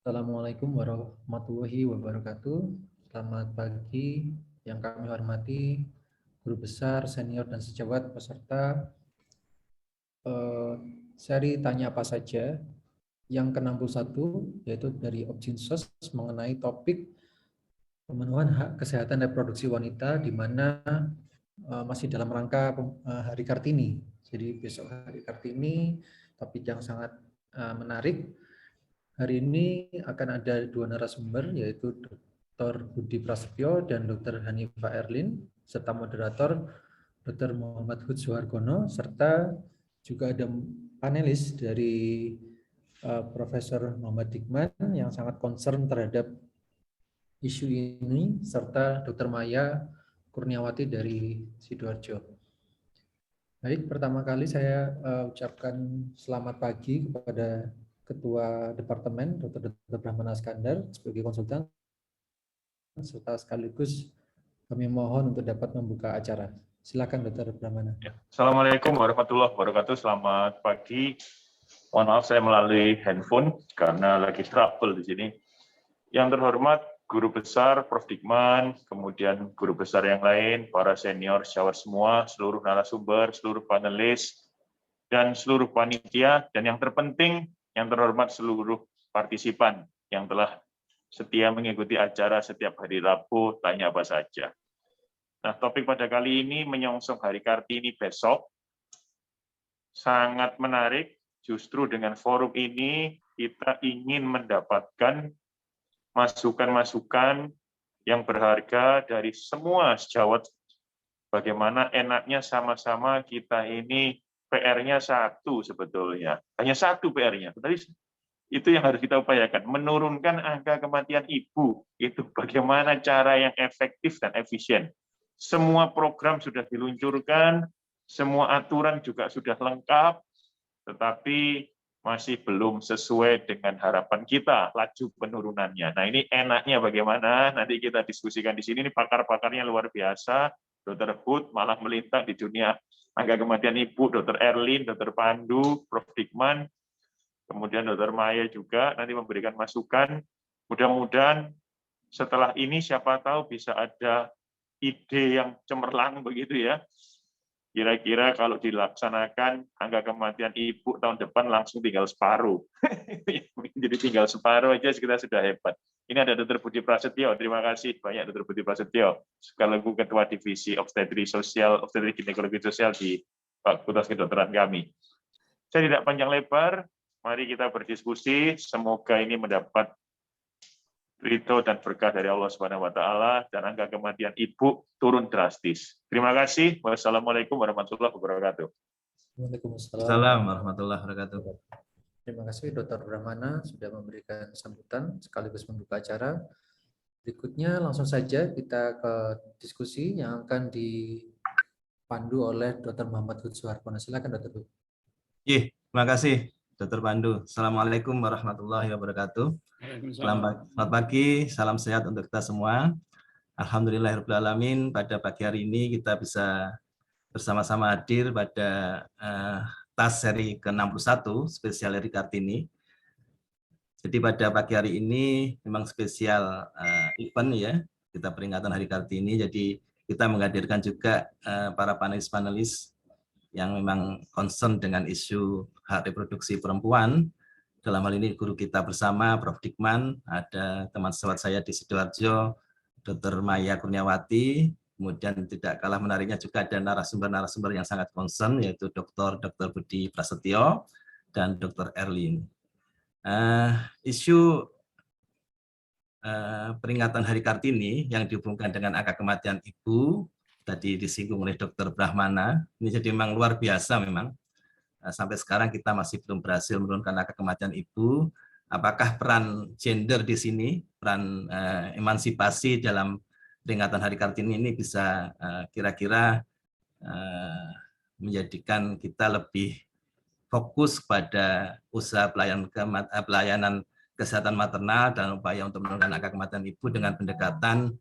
Assalamualaikum warahmatullahi wabarakatuh. Selamat pagi yang kami hormati guru besar, senior, dan sejawat peserta seri Tanya Apa Saja yang ke-61, yaitu dari Objinsos mengenai topik pemenuhan hak kesehatan reproduksi wanita, di mana masih dalam rangka Hari Kartini. Jadi besok Hari Kartini, topik yang sangat menarik. Hari ini akan ada dua narasumber, yaitu Dr. Budi Prasetyo dan Dr. Hanifah Erlin, serta moderator Dr. Muhammad Hud Suhargono, serta juga ada panelis dari Profesor Muhammad Dikman yang sangat concern terhadap isu ini, serta Dr. Maya Kurniawati dari Sidoarjo. Baik, pertama kali saya ucapkan selamat pagi kepada Ketua Departemen Dr. Brahmana Skandar sebagai konsultan, serta sekaligus kami mohon untuk dapat membuka acara. Silakan Dr. Brahmana. Assalamualaikum warahmatullahi wabarakatuh. Selamat pagi. Mohon maaf saya melalui handphone karena lagi trouble di sini. Yang terhormat Guru Besar Prof. Dikman, kemudian guru besar yang lain, para senior, sejawat semua, seluruh narasumber, seluruh panelis, dan seluruh panitia, dan yang terpenting, yang terhormat seluruh partisipan yang telah setia mengikuti acara setiap hari Rabu, Tanya Apa Saja. Nah, topik pada kali ini menyongsong Hari Kartini besok. Sangat menarik, justru dengan forum ini kita ingin mendapatkan masukan-masukan yang berharga dari semua sejawat. Bagaimana enaknya sama-sama kita ini PR-nya satu sebetulnya. Hanya satu PR-nya. Tetapi itu yang harus kita upayakan. Menurunkan angka kematian ibu. Itu bagaimana cara yang efektif dan efisien. Semua program sudah diluncurkan, semua aturan juga sudah lengkap, tetapi masih belum sesuai dengan harapan kita, laju penurunannya. Nah, ini enaknya bagaimana, nanti kita diskusikan di sini, ini pakar-pakarnya luar biasa, Dr. Hud malah melintang di dunia angka kematian ibu, Dr. Erlin, Dr. Pandu, Prof. Dikman, kemudian Dr. Maya juga nanti memberikan masukan. Mudah-mudahan setelah ini siapa tahu bisa ada ide yang cemerlang begitu ya. Kira-kira kalau dilaksanakan angka kematian ibu tahun depan langsung tinggal separuh. Jadi tinggal separuh aja kita sudah hebat. Ini ada Dr. Budi Prasetyo, terima kasih banyak Dr. Budi Prasetyo, sekaligus Ketua Divisi Obstetri Sosial, Obstetri Ginekologi Sosial di Fakultas Kedokteran kami. Saya tidak panjang lebar, mari kita berdiskusi, semoga ini mendapat ridho dan berkah dari Allah Subhanahu wa taala dan angka kematian ibu turun drastis. Terima kasih. Wassalamualaikum warahmatullahi wabarakatuh. Waalaikumsalam warahmatullahi wabarakatuh. Terima kasih Dr. Brahmana sudah memberikan sambutan sekaligus membuka acara. Berikutnya langsung saja kita ke diskusi yang akan dipandu oleh Dr. Muhammad Hud Suhargono. Silakan Dr. Hud. Terima kasih Dr. Pandu. Assalamualaikum warahmatullahi wabarakatuh. Selamat pagi, salam sehat untuk kita semua. Alhamdulillahirrahmanirrahim, pada pagi hari ini kita bisa bersama-sama hadir pada TAS seri ke-61, spesial Hari Kartini. Jadi pada pagi hari ini memang spesial event ya, kita peringatan Hari Kartini, jadi kita menghadirkan juga para panelis-panelis yang memang concern dengan isu hak reproduksi perempuan. Dalam hal ini guru kita bersama, Prof. Dikman, ada teman sejawat saya di Sidoarjo, Dr. Maya Kurniawati, kemudian tidak kalah menariknya juga ada narasumber-narasumber yang sangat concern, yaitu Dr. Budi Prasetyo dan Dr. Erlin. Isu peringatan Hari Kartini yang dihubungkan dengan angka kematian ibu, tadi disinggung oleh Dr. Brahmana, ini jadi memang luar biasa memang. Sampai sekarang kita masih belum berhasil menurunkan angka kematian ibu. Apakah peran gender di sini, peran emansipasi dalam peringatan Hari Kartini ini bisa kira-kira menjadikan kita lebih fokus pada usaha pelayanan kesehatan maternal dan upaya untuk menurunkan angka kematian ibu dengan pendekatan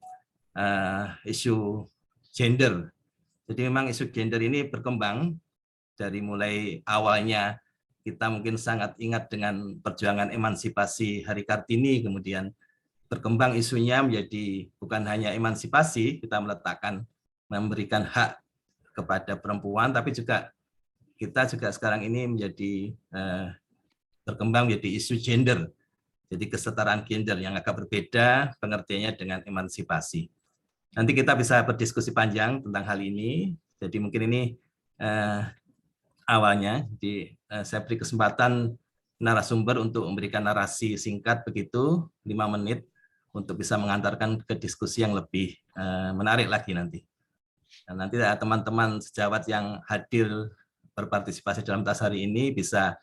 isu gender. Jadi memang isu gender ini berkembang dari mulai awalnya kita mungkin sangat ingat dengan perjuangan emansipasi Hari Kartini, kemudian berkembang isunya menjadi bukan hanya emansipasi, kita meletakkan memberikan hak kepada perempuan, tapi juga kita juga sekarang ini menjadi berkembang menjadi isu gender. Jadi kesetaraan gender yang agak berbeda pengertiannya dengan emansipasi. Nanti kita bisa berdiskusi panjang tentang hal ini. Jadi mungkin ini awalnya. Jadi saya beri kesempatan narasumber untuk memberikan narasi singkat begitu, 5 menit, untuk bisa mengantarkan ke diskusi yang lebih menarik lagi nanti. Dan nanti teman-teman sejawat yang hadir berpartisipasi dalam tas hari ini bisa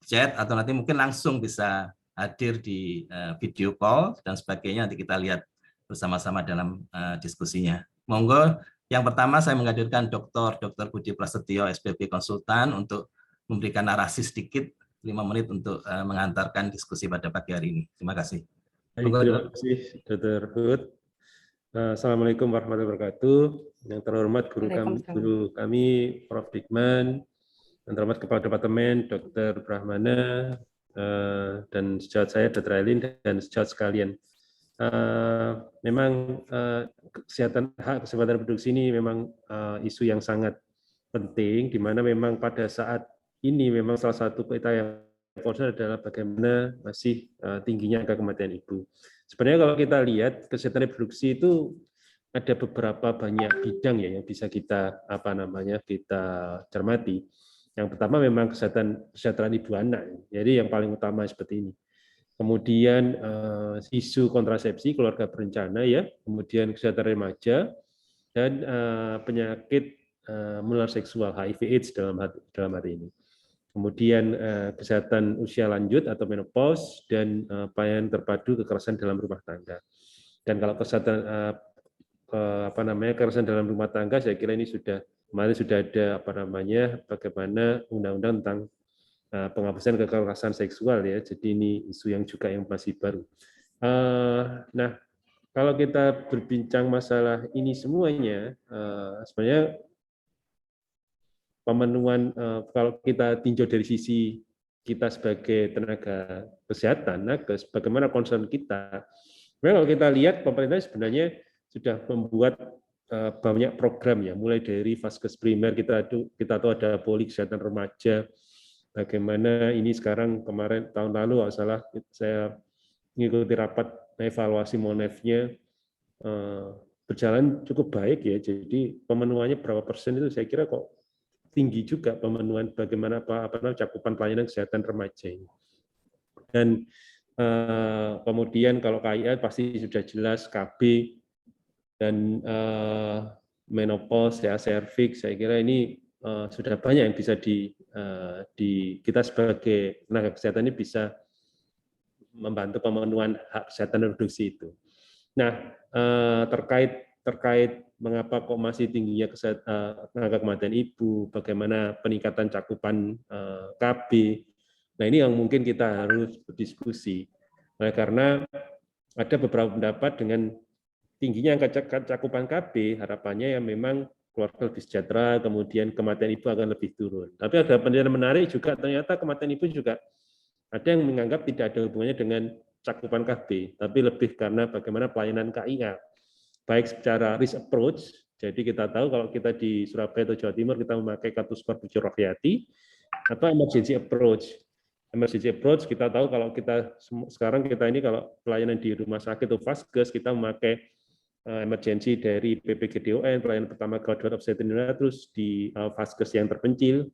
chat atau nanti mungkin langsung bisa hadir di video call dan sebagainya, nanti kita lihat bersama-sama dalam diskusinya. Monggo, yang pertama saya menghadirkan Dr. Budi Prasetyo, SPP Konsultan, untuk memberikan narasi sedikit 5 menit untuk mengantarkan diskusi pada pagi hari ini. Terima kasih. Terima kasih, Dr. Hud. Assalamualaikum warahmatullahi wabarakatuh. Yang terhormat guru kami, Prof. Dikman, yang terhormat Kepala Departemen, Dr. Brahmana, dan sejawat saya, Dr. Erlin, dan sejawat sekalian. Memang hak kesehatan reproduksi ini memang isu yang sangat penting, di mana memang pada saat ini memang salah satu kita yang concern adalah bagaimana masih tingginya angka kematian ibu. Sebenarnya kalau kita lihat kesehatan reproduksi itu ada beberapa banyak bidang ya yang bisa kita kita cermati. Yang pertama memang kesejahteraan ibu anak. Jadi yang paling utama seperti ini. Kemudian isu kontrasepsi keluarga berencana ya, kemudian kesehatan remaja dan penyakit menular seksual HIV/AIDS dalam hati ini. Kemudian kesehatan usia lanjut atau menopause dan pelayanan terpadu kekerasan dalam rumah tangga. Dan kalau kesehatan kekerasan dalam rumah tangga, saya kira ini kemarin sudah ada bagaimana undang-undang tentang penghapusan kekerasan seksual ya. Jadi ini isu yang juga yang masih baru. Nah, kalau kita berbincang masalah ini semuanya, sebenarnya pemenuhan kalau kita tinjau dari sisi kita sebagai tenaga kesehatan, bagaimana concern kita. Kalau kita lihat pemerintah sebenarnya sudah membuat banyak program ya, mulai dari vaskes primer kita tahu ada poli kesehatan remaja. Bagaimana ini sekarang kemarin tahun lalu kalau salah saya mengikuti rapat evaluasi Monef-nya berjalan cukup baik ya. Jadi pemenuhannya berapa persen itu saya kira kok tinggi juga pemenuhan bagaimana cakupan pelayanan kesehatan remaja ini. Dan kemudian kalau KIA pasti sudah jelas KB dan menopause ya, serviks, saya kira ini sudah banyak yang bisa kita sebagai tenaga kesehatan ini bisa membantu pemenuhan hak kesehatan reproduksi itu. Nah, terkait mengapa kok masih tingginya angka kematian ibu, bagaimana peningkatan cakupan KB. Nah, ini yang mungkin kita harus berdiskusi. Nah, karena ada beberapa pendapat dengan tingginya angka cakupan KB, harapannya yang memang keluarga lebih sejahtera, kemudian kematian ibu akan lebih turun. Tapi ada penelitian menarik juga, ternyata kematian ibu juga ada yang menganggap tidak ada hubungannya dengan cakupan KB, tapi lebih karena bagaimana pelayanan KIA. Baik secara risk approach, Jadi kita tahu kalau kita di Surabaya atau Jawa Timur kita memakai kartu skor Puji Rofiati atau emergency approach. Emergency approach kita tahu kalau kita sekarang kita ini kalau pelayanan di rumah sakit atau vaskes kita memakai emergency dari PPGDON, pelayanan pertama gawat obstetri, terus di vaskes yang terpencil,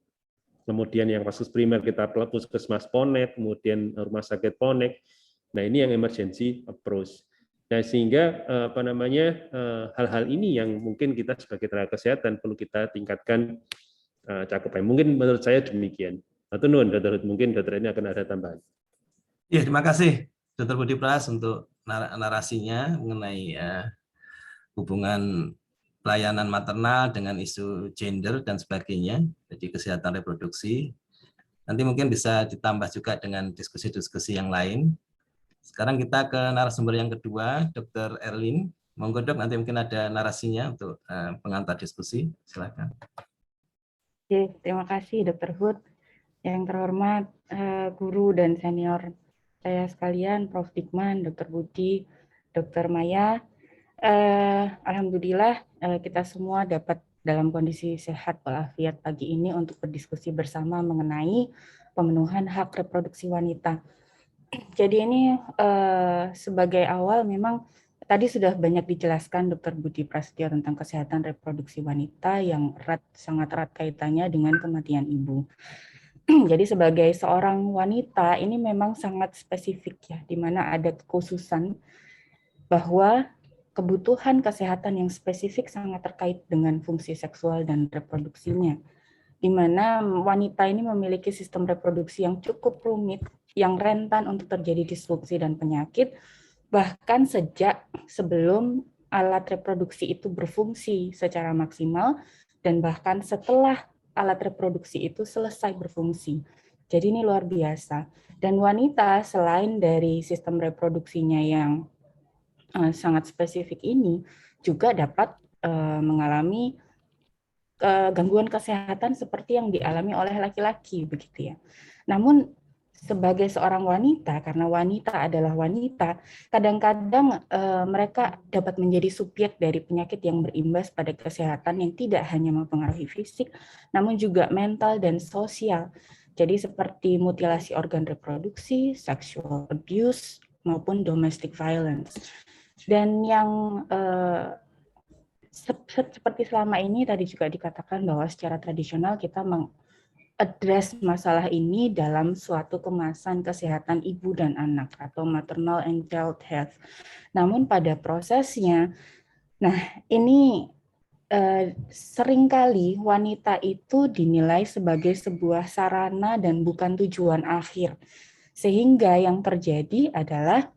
kemudian yang vaskes primer kita puskesmas Ponek, kemudian rumah sakit Ponek. Nah ini yang emergency approach. Nah sehingga hal-hal ini yang mungkin kita sebagai tenaga kesehatan perlu kita tingkatkan cakupan. Mungkin menurut saya demikian. Atau mungkin Dr. ini akan ada tambahan. Ya, terima kasih Dr. Budi Pras untuk narasinya mengenai hubungan pelayanan maternal dengan isu gender dan sebagainya, jadi kesehatan reproduksi. Nanti mungkin bisa ditambah juga dengan diskusi-diskusi yang lain. Sekarang kita ke narasumber yang kedua, Dr. Erlin. Monggo Dok, nanti mungkin ada narasinya untuk pengantar diskusi. Silakan. Oke, terima kasih Dr. Hud. Yang terhormat guru dan senior saya sekalian, Prof. Dikman, Dr. Budi, Dr. Maya. Alhamdulillah kita semua dapat dalam kondisi sehat walafiat pagi ini untuk berdiskusi bersama mengenai pemenuhan hak reproduksi wanita. Jadi ini sebagai awal memang tadi sudah banyak dijelaskan Dr. Budi Prasetyo tentang kesehatan reproduksi wanita yang sangat erat kaitannya dengan kematian ibu. Jadi sebagai seorang wanita ini memang sangat spesifik ya, di mana ada kekhususan bahwa kebutuhan kesehatan yang spesifik sangat terkait dengan fungsi seksual dan reproduksinya. Di mana wanita ini memiliki sistem reproduksi yang cukup rumit, yang rentan untuk terjadi disfungsi dan penyakit, bahkan sejak sebelum alat reproduksi itu berfungsi secara maksimal, dan bahkan setelah alat reproduksi itu selesai berfungsi. Jadi ini luar biasa. Dan wanita selain dari sistem reproduksinya yang sangat spesifik ini, juga dapat mengalami gangguan kesehatan seperti yang dialami oleh laki-laki, begitu ya. Namun sebagai seorang wanita, karena wanita adalah wanita, kadang-kadang mereka dapat menjadi subjek dari penyakit yang berimbas pada kesehatan yang tidak hanya mempengaruhi fisik, namun juga mental dan sosial. Jadi seperti mutilasi organ reproduksi, sexual abuse, maupun domestic violence. Dan yang seperti selama ini tadi juga dikatakan bahwa secara tradisional kita mengadres masalah ini dalam suatu kemasan kesehatan ibu dan anak atau maternal and child health. Namun pada prosesnya, nah ini seringkali wanita itu dinilai sebagai sebuah sarana dan bukan tujuan akhir. Sehingga yang terjadi adalah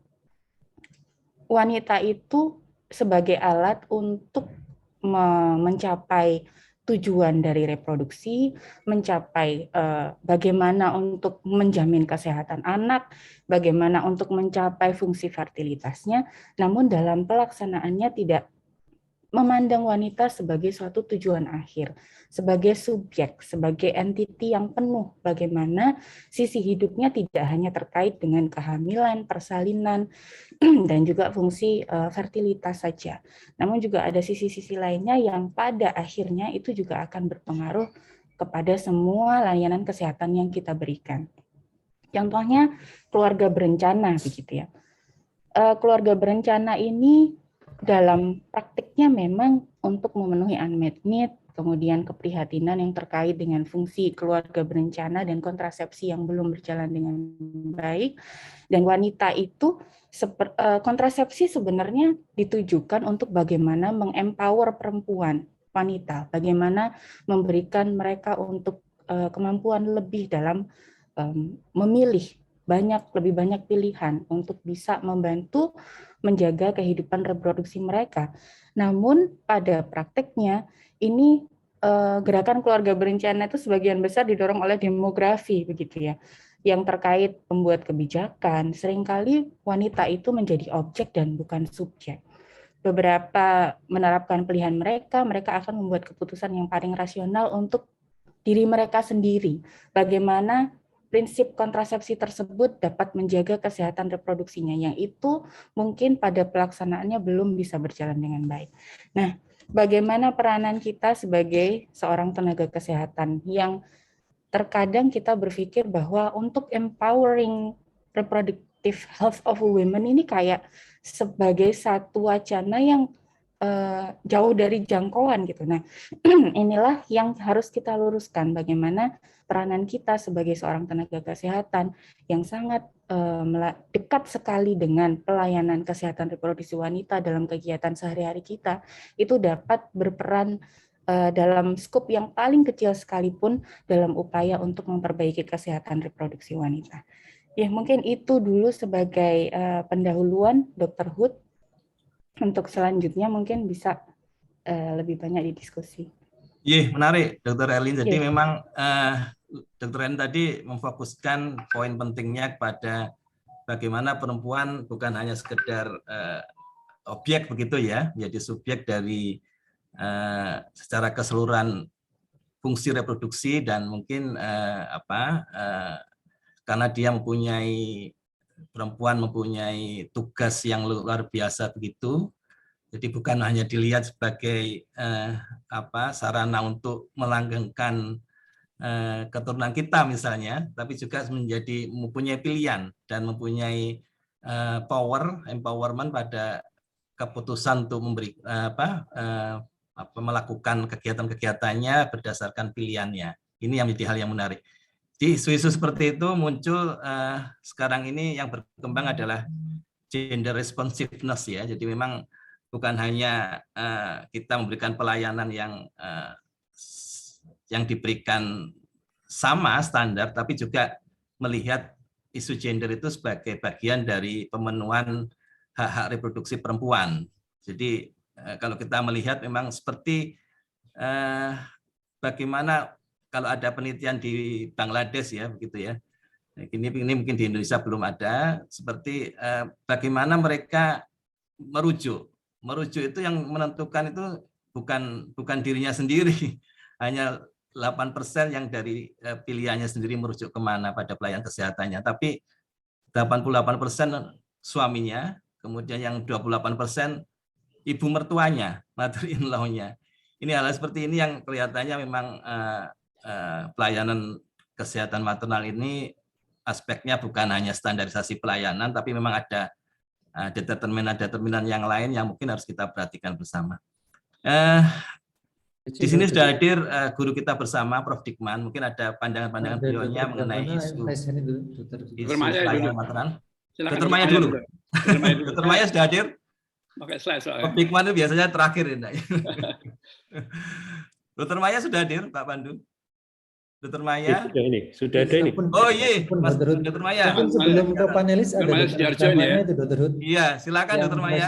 wanita itu sebagai alat untuk mencapai tujuan dari reproduksi, mencapai bagaimana untuk menjamin kesehatan anak, bagaimana untuk mencapai fungsi fertilitasnya, namun dalam pelaksanaannya tidak memandang wanita sebagai suatu tujuan akhir, sebagai subjek, sebagai entiti yang penuh, bagaimana sisi hidupnya tidak hanya terkait dengan kehamilan, persalinan, dan juga fungsi fertilitas saja. Namun juga ada sisi-sisi lainnya yang pada akhirnya itu juga akan berpengaruh kepada semua layanan kesehatan yang kita berikan. Contohnya keluarga berencana, begitu ya. Keluarga berencana ini dalam praktiknya memang untuk memenuhi unmet need, kemudian keprihatinan yang terkait dengan fungsi keluarga berencana dan kontrasepsi yang belum berjalan dengan baik. Dan wanita itu, kontrasepsi sebenarnya ditujukan untuk bagaimana mengempower perempuan, wanita, bagaimana memberikan mereka untuk kemampuan lebih dalam memilih lebih banyak pilihan untuk bisa membantu menjaga kehidupan reproduksi mereka. Namun pada prakteknya ini gerakan keluarga berencana itu sebagian besar didorong oleh demografi, begitu ya, yang terkait pembuat kebijakan. Seringkali wanita itu menjadi objek dan bukan subjek. Beberapa menerapkan pilihan mereka akan membuat keputusan yang paling rasional untuk diri mereka sendiri. Bagaimana prinsip kontrasepsi tersebut dapat menjaga kesehatan reproduksinya, yang itu mungkin pada pelaksanaannya belum bisa berjalan dengan baik. Nah, bagaimana peranan kita sebagai seorang tenaga kesehatan yang terkadang kita berpikir bahwa untuk empowering reproductive health of women ini kayak sebagai satu wacana yang jauh dari jangkauan gitu. Nah, inilah yang harus kita luruskan, bagaimana peranan kita sebagai seorang tenaga kesehatan yang sangat dekat sekali dengan pelayanan kesehatan reproduksi wanita dalam kegiatan sehari-hari kita, itu dapat berperan dalam skop yang paling kecil sekalipun dalam upaya untuk memperbaiki kesehatan reproduksi wanita. Ya, mungkin itu dulu sebagai pendahuluan Dr. Hood. Untuk selanjutnya mungkin bisa lebih banyak didiskusi. Iya, menarik, Dr. Erlin. Jadi memang Dr. Erlin tadi memfokuskan poin pentingnya kepada bagaimana perempuan bukan hanya sekedar objek begitu ya, menjadi subjek dari secara keseluruhan fungsi reproduksi dan mungkin karena dia perempuan mempunyai tugas yang luar biasa begitu. Jadi bukan hanya dilihat sebagai sarana untuk melanggengkan keturunan kita misalnya, tapi juga mempunyai pilihan dan mempunyai empowerment pada keputusan untuk melakukan kegiatan-kegiatannya berdasarkan pilihannya. Ini yang menjadi hal yang menarik. Di isu-isu seperti itu muncul sekarang ini yang berkembang adalah gender responsiveness ya. Jadi memang bukan hanya kita memberikan pelayanan yang diberikan sama standar, tapi juga melihat isu gender itu sebagai bagian dari pemenuhan hak-hak reproduksi perempuan. Jadi kalau kita melihat memang seperti bagaimana kalau ada penelitian di Bangladesh ya begitu ya. Ini mungkin di Indonesia belum ada, seperti bagaimana mereka merujuk itu yang menentukan itu bukan dirinya sendiri, hanya 8% yang dari pilihannya sendiri merujuk kemana pada pelayanan kesehatannya, tapi 88% suaminya, kemudian yang 28% ibu mertuanya, mother-in-law-nya. Ini hal seperti ini yang kelihatannya memang pelayanan kesehatan maternal ini aspeknya bukan hanya standarisasi pelayanan, tapi memang ada determinan yang lain yang mungkin harus kita perhatikan bersama. Di sini sudah hadir guru kita bersama, Prof. Dikman. Mungkin ada pandangan-pandangan beliaunya mengenai isu pelayanan maternal. Dr. Maya dulu. Dr. Maya sudah hadir. Prof. Dikman itu biasanya terakhir. Dr. Maya sudah hadir, Pak Pandu. Dr. Maya. Sudah ada ini. Oh iya, Mas Dr. Maya. Sebelum ke panelis ada Dr. Hood. Iya, silakan Dr. Maya.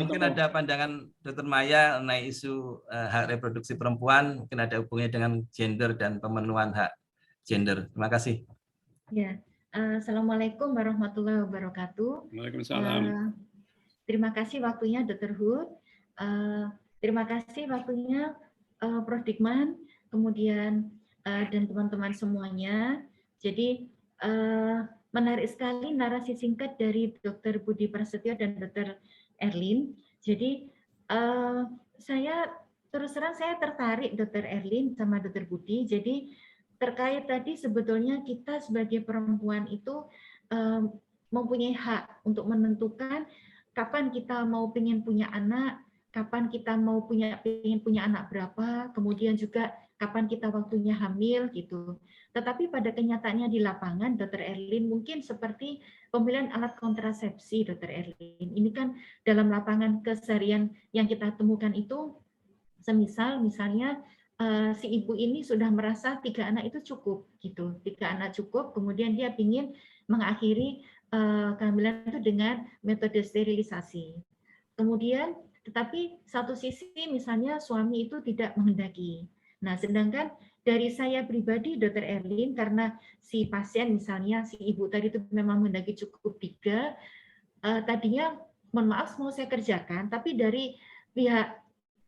Mungkin ada pandangan Dr. Maya mengenai isu hak reproduksi perempuan, mungkin ada hubungannya dengan gender dan pemenuhan hak gender. Terima kasih. Ya, Assalamualaikum warahmatullahi wabarakatuh. Waalaikumsalam. Terima kasih waktunya Dr. Hood. Terima kasih waktunya Prof. Dikman, kemudian dan teman-teman semuanya. Jadi menarik sekali narasi singkat dari Dr. Budi Prasetyo dan Dr. Erlin. Jadi saya terus terang saya tertarik Dr. Erlin sama Dr. Budi. Jadi terkait tadi sebetulnya kita sebagai perempuan itu mempunyai hak untuk menentukan kapan kita mau pengen punya anak, kapan kita mau pengen punya anak berapa, kemudian juga kapan kita waktunya hamil gitu. Tetapi pada kenyataannya di lapangan, Dr. Erlin, mungkin seperti pemilihan alat kontrasepsi, Dr. Erlin. Ini kan dalam lapangan keseharian yang kita temukan itu, misalnya si ibu ini sudah merasa 3 anak itu cukup gitu, 3 anak cukup, kemudian dia ingin mengakhiri kehamilan itu dengan metode sterilisasi. Kemudian, tetapi satu sisi misalnya suami itu tidak menghendaki. Nah, sedangkan dari saya pribadi, Dr. Erlin, karena si pasien misalnya, si ibu tadi itu memang menghendaki cukup 3, tadinya, mohon maaf mau saya kerjakan, tapi dari pihak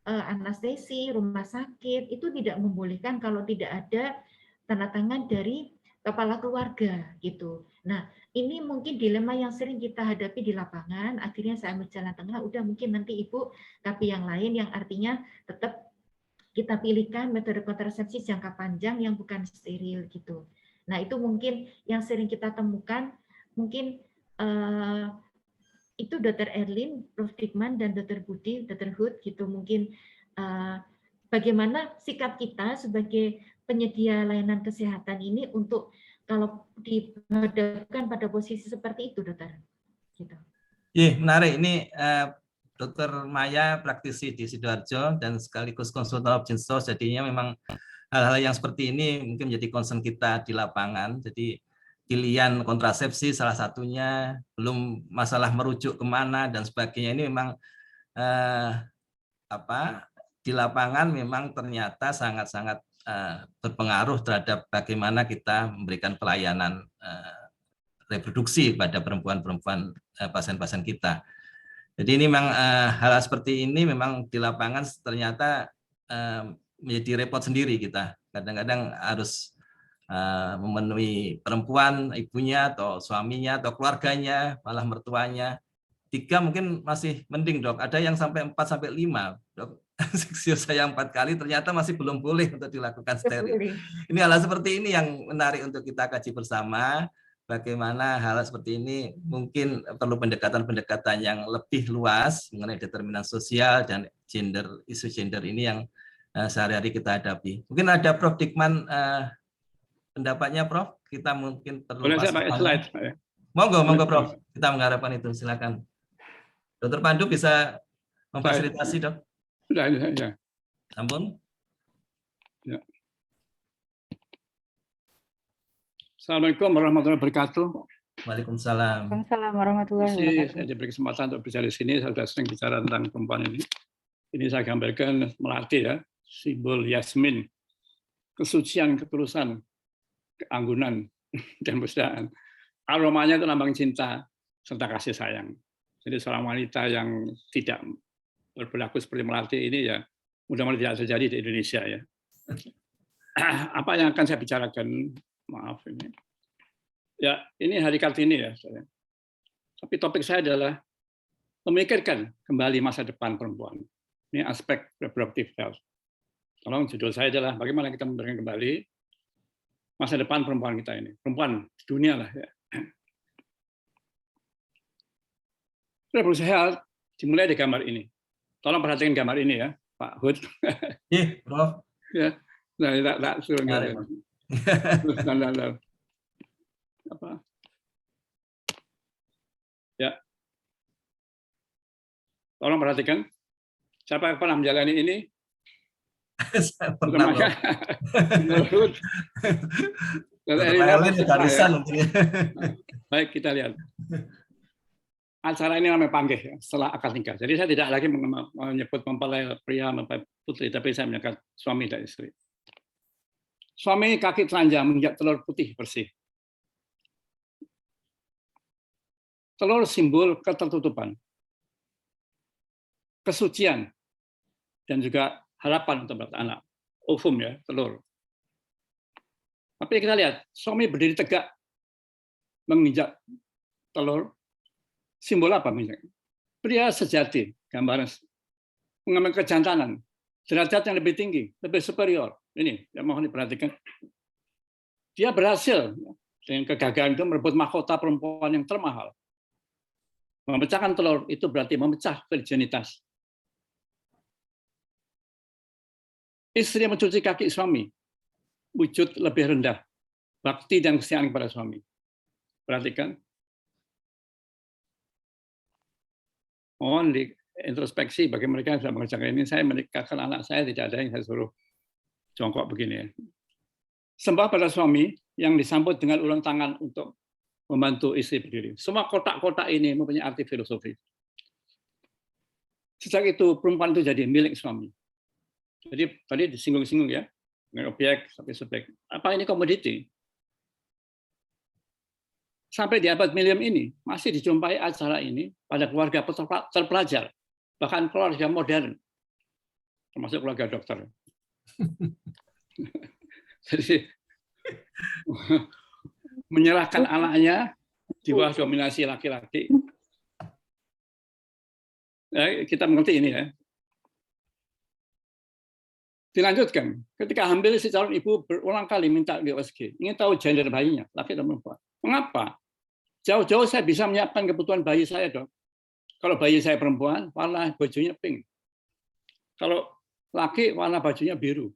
anestesi, rumah sakit, itu tidak membolehkan kalau tidak ada tanda tangan dari kepala keluarga gitu. Nah, ini mungkin dilema yang sering kita hadapi di lapangan. Akhirnya saya ambil jalan tengah, udah mungkin nanti Ibu tapi yang lain, yang artinya tetap kita pilihkan metode kontrasepsi jangka panjang yang bukan steril gitu. Nah, itu mungkin yang sering kita temukan, mungkin itu Dr. Erlin, Prof. Dikman, dan Dr. Budi, Dr. Hood gitu. Mungkin bagaimana sikap kita sebagai penyedia layanan kesehatan ini untuk kalau dihadapkan pada posisi seperti itu, Dokter. Gitu. Iya, menarik. Ini Dr. Maya praktisi di Sidoarjo dan sekaligus konsultan option source. Jadinya memang hal-hal yang seperti ini mungkin menjadi concern kita di lapangan. Jadi pilihan kontrasepsi salah satunya, belum masalah merujuk kemana dan sebagainya, ini memang di lapangan memang ternyata sangat-sangat berpengaruh terhadap bagaimana kita memberikan pelayanan reproduksi pada perempuan-perempuan pasien-pasien kita. Jadi ini memang hal seperti ini memang di lapangan ternyata menjadi repot sendiri kita. Kadang-kadang harus memenuhi perempuan, ibunya atau suaminya atau keluarganya, malah mertuanya. 3 mungkin masih mending, Dok. Ada yang sampai 4 sampai 5, Dok. Seksi saya 4 kali ternyata masih belum boleh untuk dilakukan steril. Ini hal seperti ini yang menarik untuk kita kaji bersama. Bagaimana hal seperti ini mungkin perlu pendekatan-pendekatan yang lebih luas mengenai determinan sosial dan gender, isu gender ini yang sehari-hari kita hadapi. Mungkin ada Prof. Dikman pendapatnya, Prof. Kita mungkin perlu boleh saya pakai slide, Pak, ya? Monggo, Prof. Kita mengharapkan itu. Silakan. Dr. Pandu bisa memfasilitasi, Dok. Sudah, ya. Ampun. Ya. Assalamualaikum warahmatullahi wabarakatuh. Waalaikumsalam. Waalaikumsalam warahmatullahi wabarakatuh. Saya diberi kesempatan untuk bicara di sini. Saya sudah sering bicara tentang perempuan ini. Ini saya gambarkan melati, ya, simbol Yasmin, kesucian, ketulusan, keanggunan, dan persaudaraan. Aromanya itu lambang cinta serta kasih sayang. Jadi seorang wanita yang tidak berperilaku seperti melati ini, ya mudah-mudahan tidak terjadi di Indonesia, ya. Apa yang akan saya bicarakan? Maaf ini. Ya, ini hari Kartini, ya. Tapi topik saya adalah memikirkan kembali masa depan perempuan. Ini aspek reproductive health. Tolong judul saya adalah bagaimana kita memikirkan kembali masa depan perempuan kita ini. Perempuan dunia lah, ya. Reproductive health dimulai di gambar ini. Tolong perhatikan gambar ini, ya, Pak Hood. Iya, Prof. Ya, nah, tak suruh nggak. Apa? Ya, tolong perhatikan. Siapa yang pernah menjalani ini? Pernah, Prof. Baik, kita lihat. Acara ini namanya panggih, ya, setelah akad nikah. Jadi saya tidak lagi menyebut mempelai pria, mempelai putri, tapi saya menyebut suami dan istri. Suami kaki telanjang menginjak telur putih bersih. Telur simbol ketertutupan, kesucian, dan juga harapan untuk anak. Ovum, ya, telur. Tapi kita lihat, suami berdiri tegak menginjak telur. Simbol apa? Pria sejati, gambaran mengambil kejantanan, derajat yang lebih tinggi, lebih superior. Ini yang mohon diperhatikan. Dia berhasil dengan kegagalan itu merebut mahkota perempuan yang termahal. Memecahkan telur itu berarti memecah virginitas. Istri yang mencuci kaki suami, wujud lebih rendah, bakti dan kesetiaan kepada suami. Perhatikan. Mohon diintrospeksi bagi mereka yang sudah mengerjakan ini. Saya menikahkan anak saya, tidak ada yang saya suruh jongkok begini, ya. Sembah pada suami yang disambut dengan ulang tangan untuk membantu istri berdiri. Semua kotak-kotak ini mempunyai arti filosofi. Sejak itu perempuan itu jadi milik suami. Jadi tadi disinggung-singgung, ya, dengan objek sampai subjek. Apa ini komoditi? Sampai di abad milenium ini masih dijumpai acara ini pada keluarga terpelajar, bahkan keluarga modern, termasuk keluarga dokter. Jadi menyerahkan anaknya di bawah dominasi laki-laki. Ya, kita mengerti ini ya. Dilanjutkan, ketika hamil si calon ibu berulang kali minta USG, ingin tahu gender bayinya, laki atau perempuan. Mengapa? Jauh-jauh saya bisa menyiapkan kebutuhan bayi saya, Dok. Kalau bayi saya perempuan, warna bajunya pink. Kalau laki, warna bajunya biru.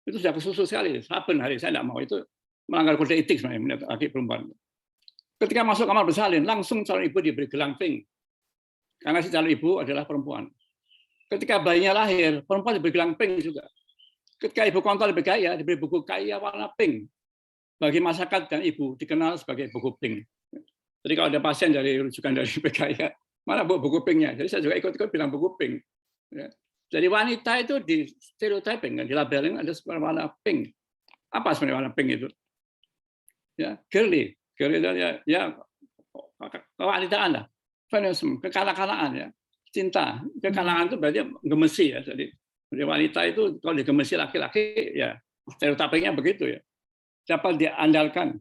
Itu sudah kesusu sekali. Saben hari saya tidak mau, itu melanggar kode etik sebenarnya, laki perempuan. Ketika masuk kamar bersalin, langsung calon ibu diberi gelang pink. Karena si calon ibu adalah perempuan. Ketika bayinya lahir, perempuan diberi gelang pink juga. Ketika ibu kontol lebih kaya, diberi buku kaya warna pink. Bagi masyarakat dan ibu dikenal sebagai buku pink. Jadi kalau ada pasien dari rujukan dari PKI, mana buku pinknya? Jadi saya juga ikut-ikut bilang buku pink. Ya. Jadi wanita itu di stereotyping, di labelin ada warna pink. Apa sebenarnya warna pink itu? Ya, girly itu ya kewanitaan lah, feminisme, kekanak-kanakan ya. Cinta, kekanak-kanakan itu berarti gemesi ya. Jadi wanita itu kalau digemesi laki-laki ya stereotipnya begitu ya. Dapat diandalkan,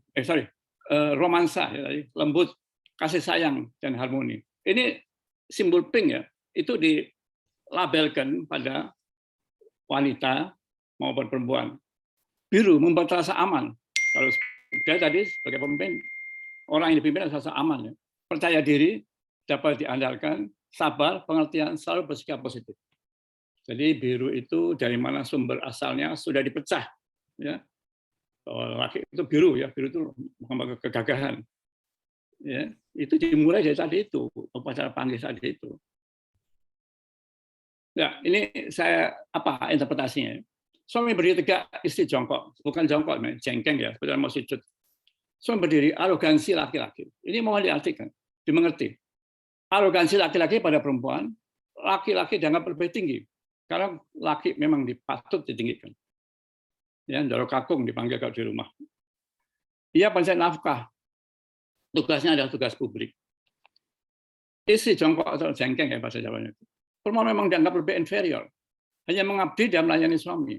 romansa ya, lembut, kasih sayang dan harmoni. Ini simbol pink ya, itu dilabelkan pada wanita maupun perempuan. Biru membuat rasa aman. Kalau dia tadi sebagai pemimpin, orang yang dipimpin rasa aman ya. Percaya diri, dapat diandalkan, sabar, pengertian, selalu bersikap positif. Jadi biru itu dari mana sumber asalnya sudah dipecah. Ya. Laki itu biru ya, biru itu kegagahan. Ya, itu dimulai dari tadi itu, upacara panggil tadi itu. Ya, ini saya apa interpretasinya? Suami berdiri tegak, istri jongkok, bukan jongkok, jengkeng ya, seperti mau sujud. Suami berdiri, arogansi laki-laki. Ini mohon diartikan, dimengerti. Arogansi laki-laki pada perempuan, laki-laki dianggap lebih tinggi, karena laki memang dipatut ditinggikan. Ya, Ndoro Kakung dipanggil kalau di rumah. Ia pencari nafkah, tugasnya adalah tugas publik. Istri jongkok atau jengkeng ya bahasa Jawanya. Perempuan memang dianggap lebih inferior, hanya mengabdi dan melayani suami.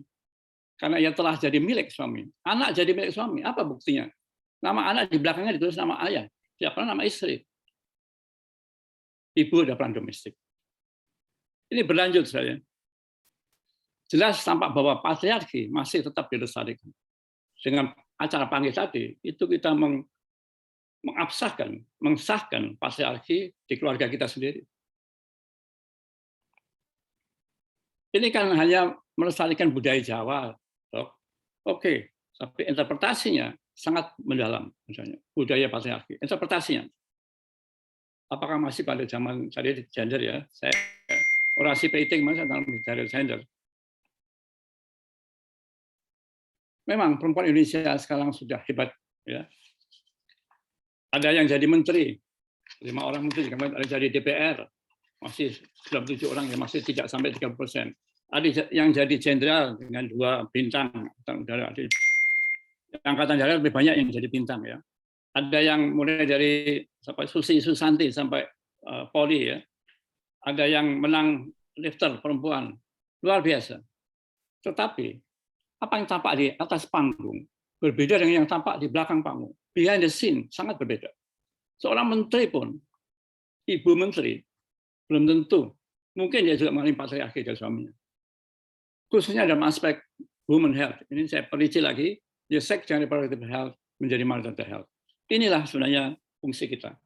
Karena ia telah jadi milik suami. Anak jadi milik suami, apa buktinya? Nama anak di belakangnya ditulis nama ayah, tidak pernah nama istri. Ibu ada peran domestik. Ini berlanjut saya. Jelas tampak bahwa patriarki masih tetap dilestarikan. Dengan acara panggil tadi, itu kita mengabsahkan, mensahkan patriarki di keluarga kita sendiri. Ini kan hanya melestarikan budaya Jawa. Oke, tapi interpretasinya sangat mendalam, misalnya budaya patriarki. Interpretasinya, apakah masih pada zaman tadi gender ya? Saya orasi politik masih dalam bicara gender. Memang perempuan Indonesia sekarang sudah hebat, ya. Ada yang jadi menteri, 5 orang menteri, ada jadi DPR, masih 97 orang yang masih tidak sampai 30%. Ada yang jadi jenderal dengan 2 bintang udara. Angkatan darat lebih banyak yang jadi bintang ya. Ada yang mulai dari sampai Susi Susanti sampai Poli ya. Ada yang menang lifter perempuan, luar biasa. Tetapi apa yang tampak di atas panggung berbeda dengan yang tampak di belakang panggung. Behind the scene sangat berbeda. Seorang menteri pun, ibu menteri, belum tentu mungkin dia juga mengalami patriarki dari suaminya. Khususnya dalam aspek women health. Ini saya perinci lagi, the sex and reproductive health menjadi marital health. Inilah sebenarnya fungsi kita.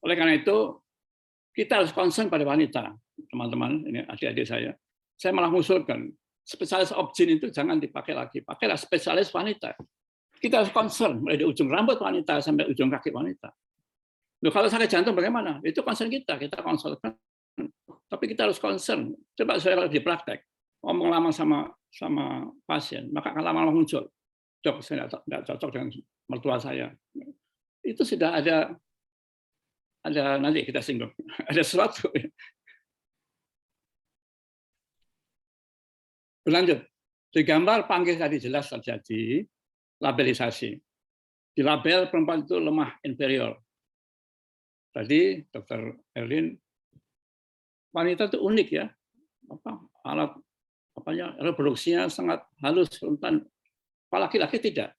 Oleh karena itu, kita harus concern pada wanita, teman-teman, ini adik-adik saya. Saya malah mengusulkan, spesialis objin itu jangan dipakai lagi, pakailah spesialis wanita. Kita harus concern mulai dari ujung rambut wanita sampai ujung kaki wanita. Loh, kalau sakit jantung bagaimana? Itu concern kita konsulkan. Tapi kita harus concern. Coba saya kalau di praktek, ngomong lama sama pasien, maka akan lama-lama muncul. Dok, saya tidak cocok dengan mertua saya. Itu sudah ada nanti kita singgung. Ada sesuatu. Berlanjut. Di gambar panggil tadi jelas terjadi labelisasi. Di label perempuan itu lemah, inferior. Tadi Dr. Erlin, wanita itu unik ya. Alat reproduksinya sangat halus, rentan. Laki-laki tidak.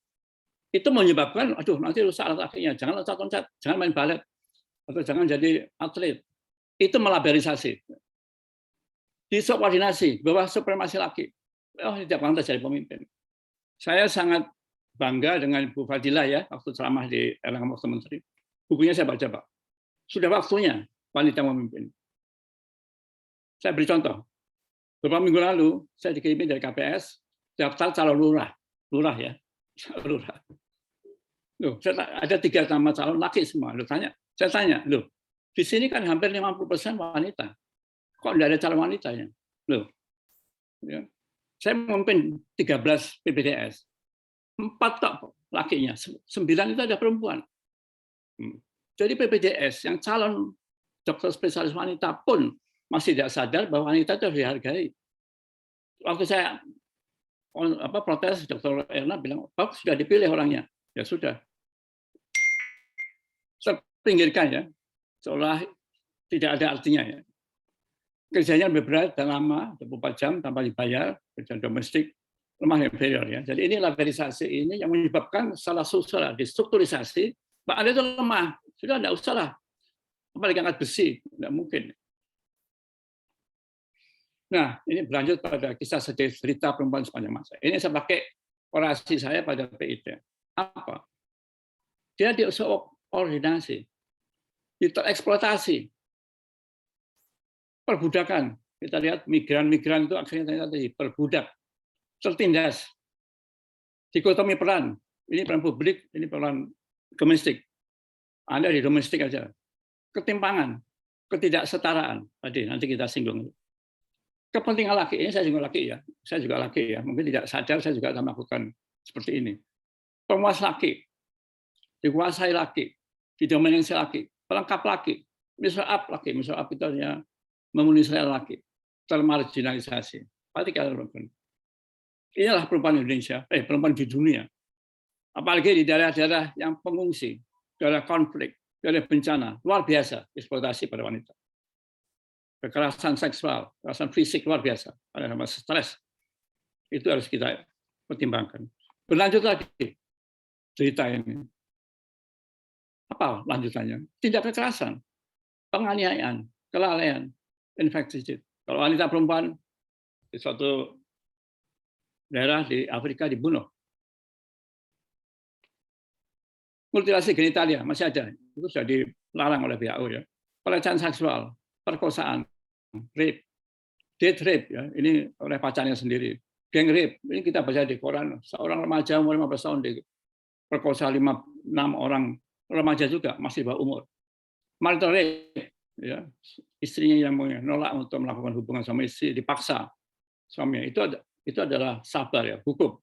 itu menyebabkan, aduh nanti rusak alat kakinya, jangan loncat-loncat, jangan main balet, atau jangan jadi atlet. Itu melaberisasi, disubordinasi bahwa supremasi laki. Oh, tidak pantas jadi pemimpin. Saya sangat bangga dengan Bu Fadilah ya, waktu ceramah di Erlangga waktu Menteri. Bukunya saya baca, Pak. Sudah waktunya wanita memimpin. Saya beri contoh. Beberapa minggu lalu, saya dikirimin dari KPS, daftar calon lurah ya, lurah. Loh, ada 3 nama calon laki semua. Saya tanya, loh, di sini kan hampir 50% wanita. Kok tidak ada calon wanitanya? Loh, ya. Saya memimpin 13 PPDS. 4 tok lakinya, 9 itu ada perempuan. Jadi PPDS yang calon dokter spesialis wanita pun masih tidak sadar bahwa wanita itu harus dihargai. Waktu saya protes, Dr. Erna bilang, Pak, sudah dipilih orangnya. Ya sudah. Saya pinggirkan ya, seolah tidak ada artinya ya. Kerjanya lebih berat dan lama, 24 jam tanpa dibayar, kerja domestik, lemah inferior ya. Jadi ini laberisasi ini yang menyebabkan salah sosial distrukturisasi. Pak Anda itu lemah, sudah tidak usah lah. Apalagi angkat besi, tidak mungkin. Nah, ini berlanjut pada kisah sedih cerita perempuan sepanjang masa. Ini saya pakai orasi saya pada PIT. Apa? Dia diordinasi, tereksploitasi, perbudakan. Kita lihat migran-migran itu akhirnya tadi perbudak, tertindas, dikotomi peran. Ini peran publik, ini peran domestik. Anda di domestik aja. Ketimpangan, ketidaksetaraan. Tadi nanti kita singgung. Kepentingan laki, ini saya juga laki ya. Saya juga laki ya. Mungkin tidak sadar saya juga akan melakukan seperti ini. Penguas laki, dikuasai laki, didominasi laki, pelengkap laki, misal up laki, misal up itu hanya memenuhi selera laki, termarginalisasi. Pasti kalian lakukan. Inilah perempuan Indonesia, perempuan di dunia. Apalagi di daerah-daerah yang pengungsi, daerah konflik, daerah bencana, luar biasa eksploitasi pada wanita. Kekerasan seksual, kekerasan fisik luar biasa, ada sama stres. Itu harus kita pertimbangkan. Berlanjut lagi cerita ini. Apa lanjutannya? Tindak kekerasan, penganiayaan, kelalaian, infeksi. Kalau wanita perempuan di suatu daerah di Afrika dibunuh. Mutilasi genitalia masih ada, itu sudah dilarang oleh WHO ya. Pelecehan seksual, perkosaan, rape, date rape ya, ini oleh pacarnya sendiri. Gang rape, ini kita baca di koran, seorang remaja umur 15 tahun diperkosa 6 orang remaja juga masih bawah umur. Marital rape, ya, istrinya yang menolak untuk melakukan hubungan sama istri dipaksa suaminya, itu adalah sabar ya, hukum.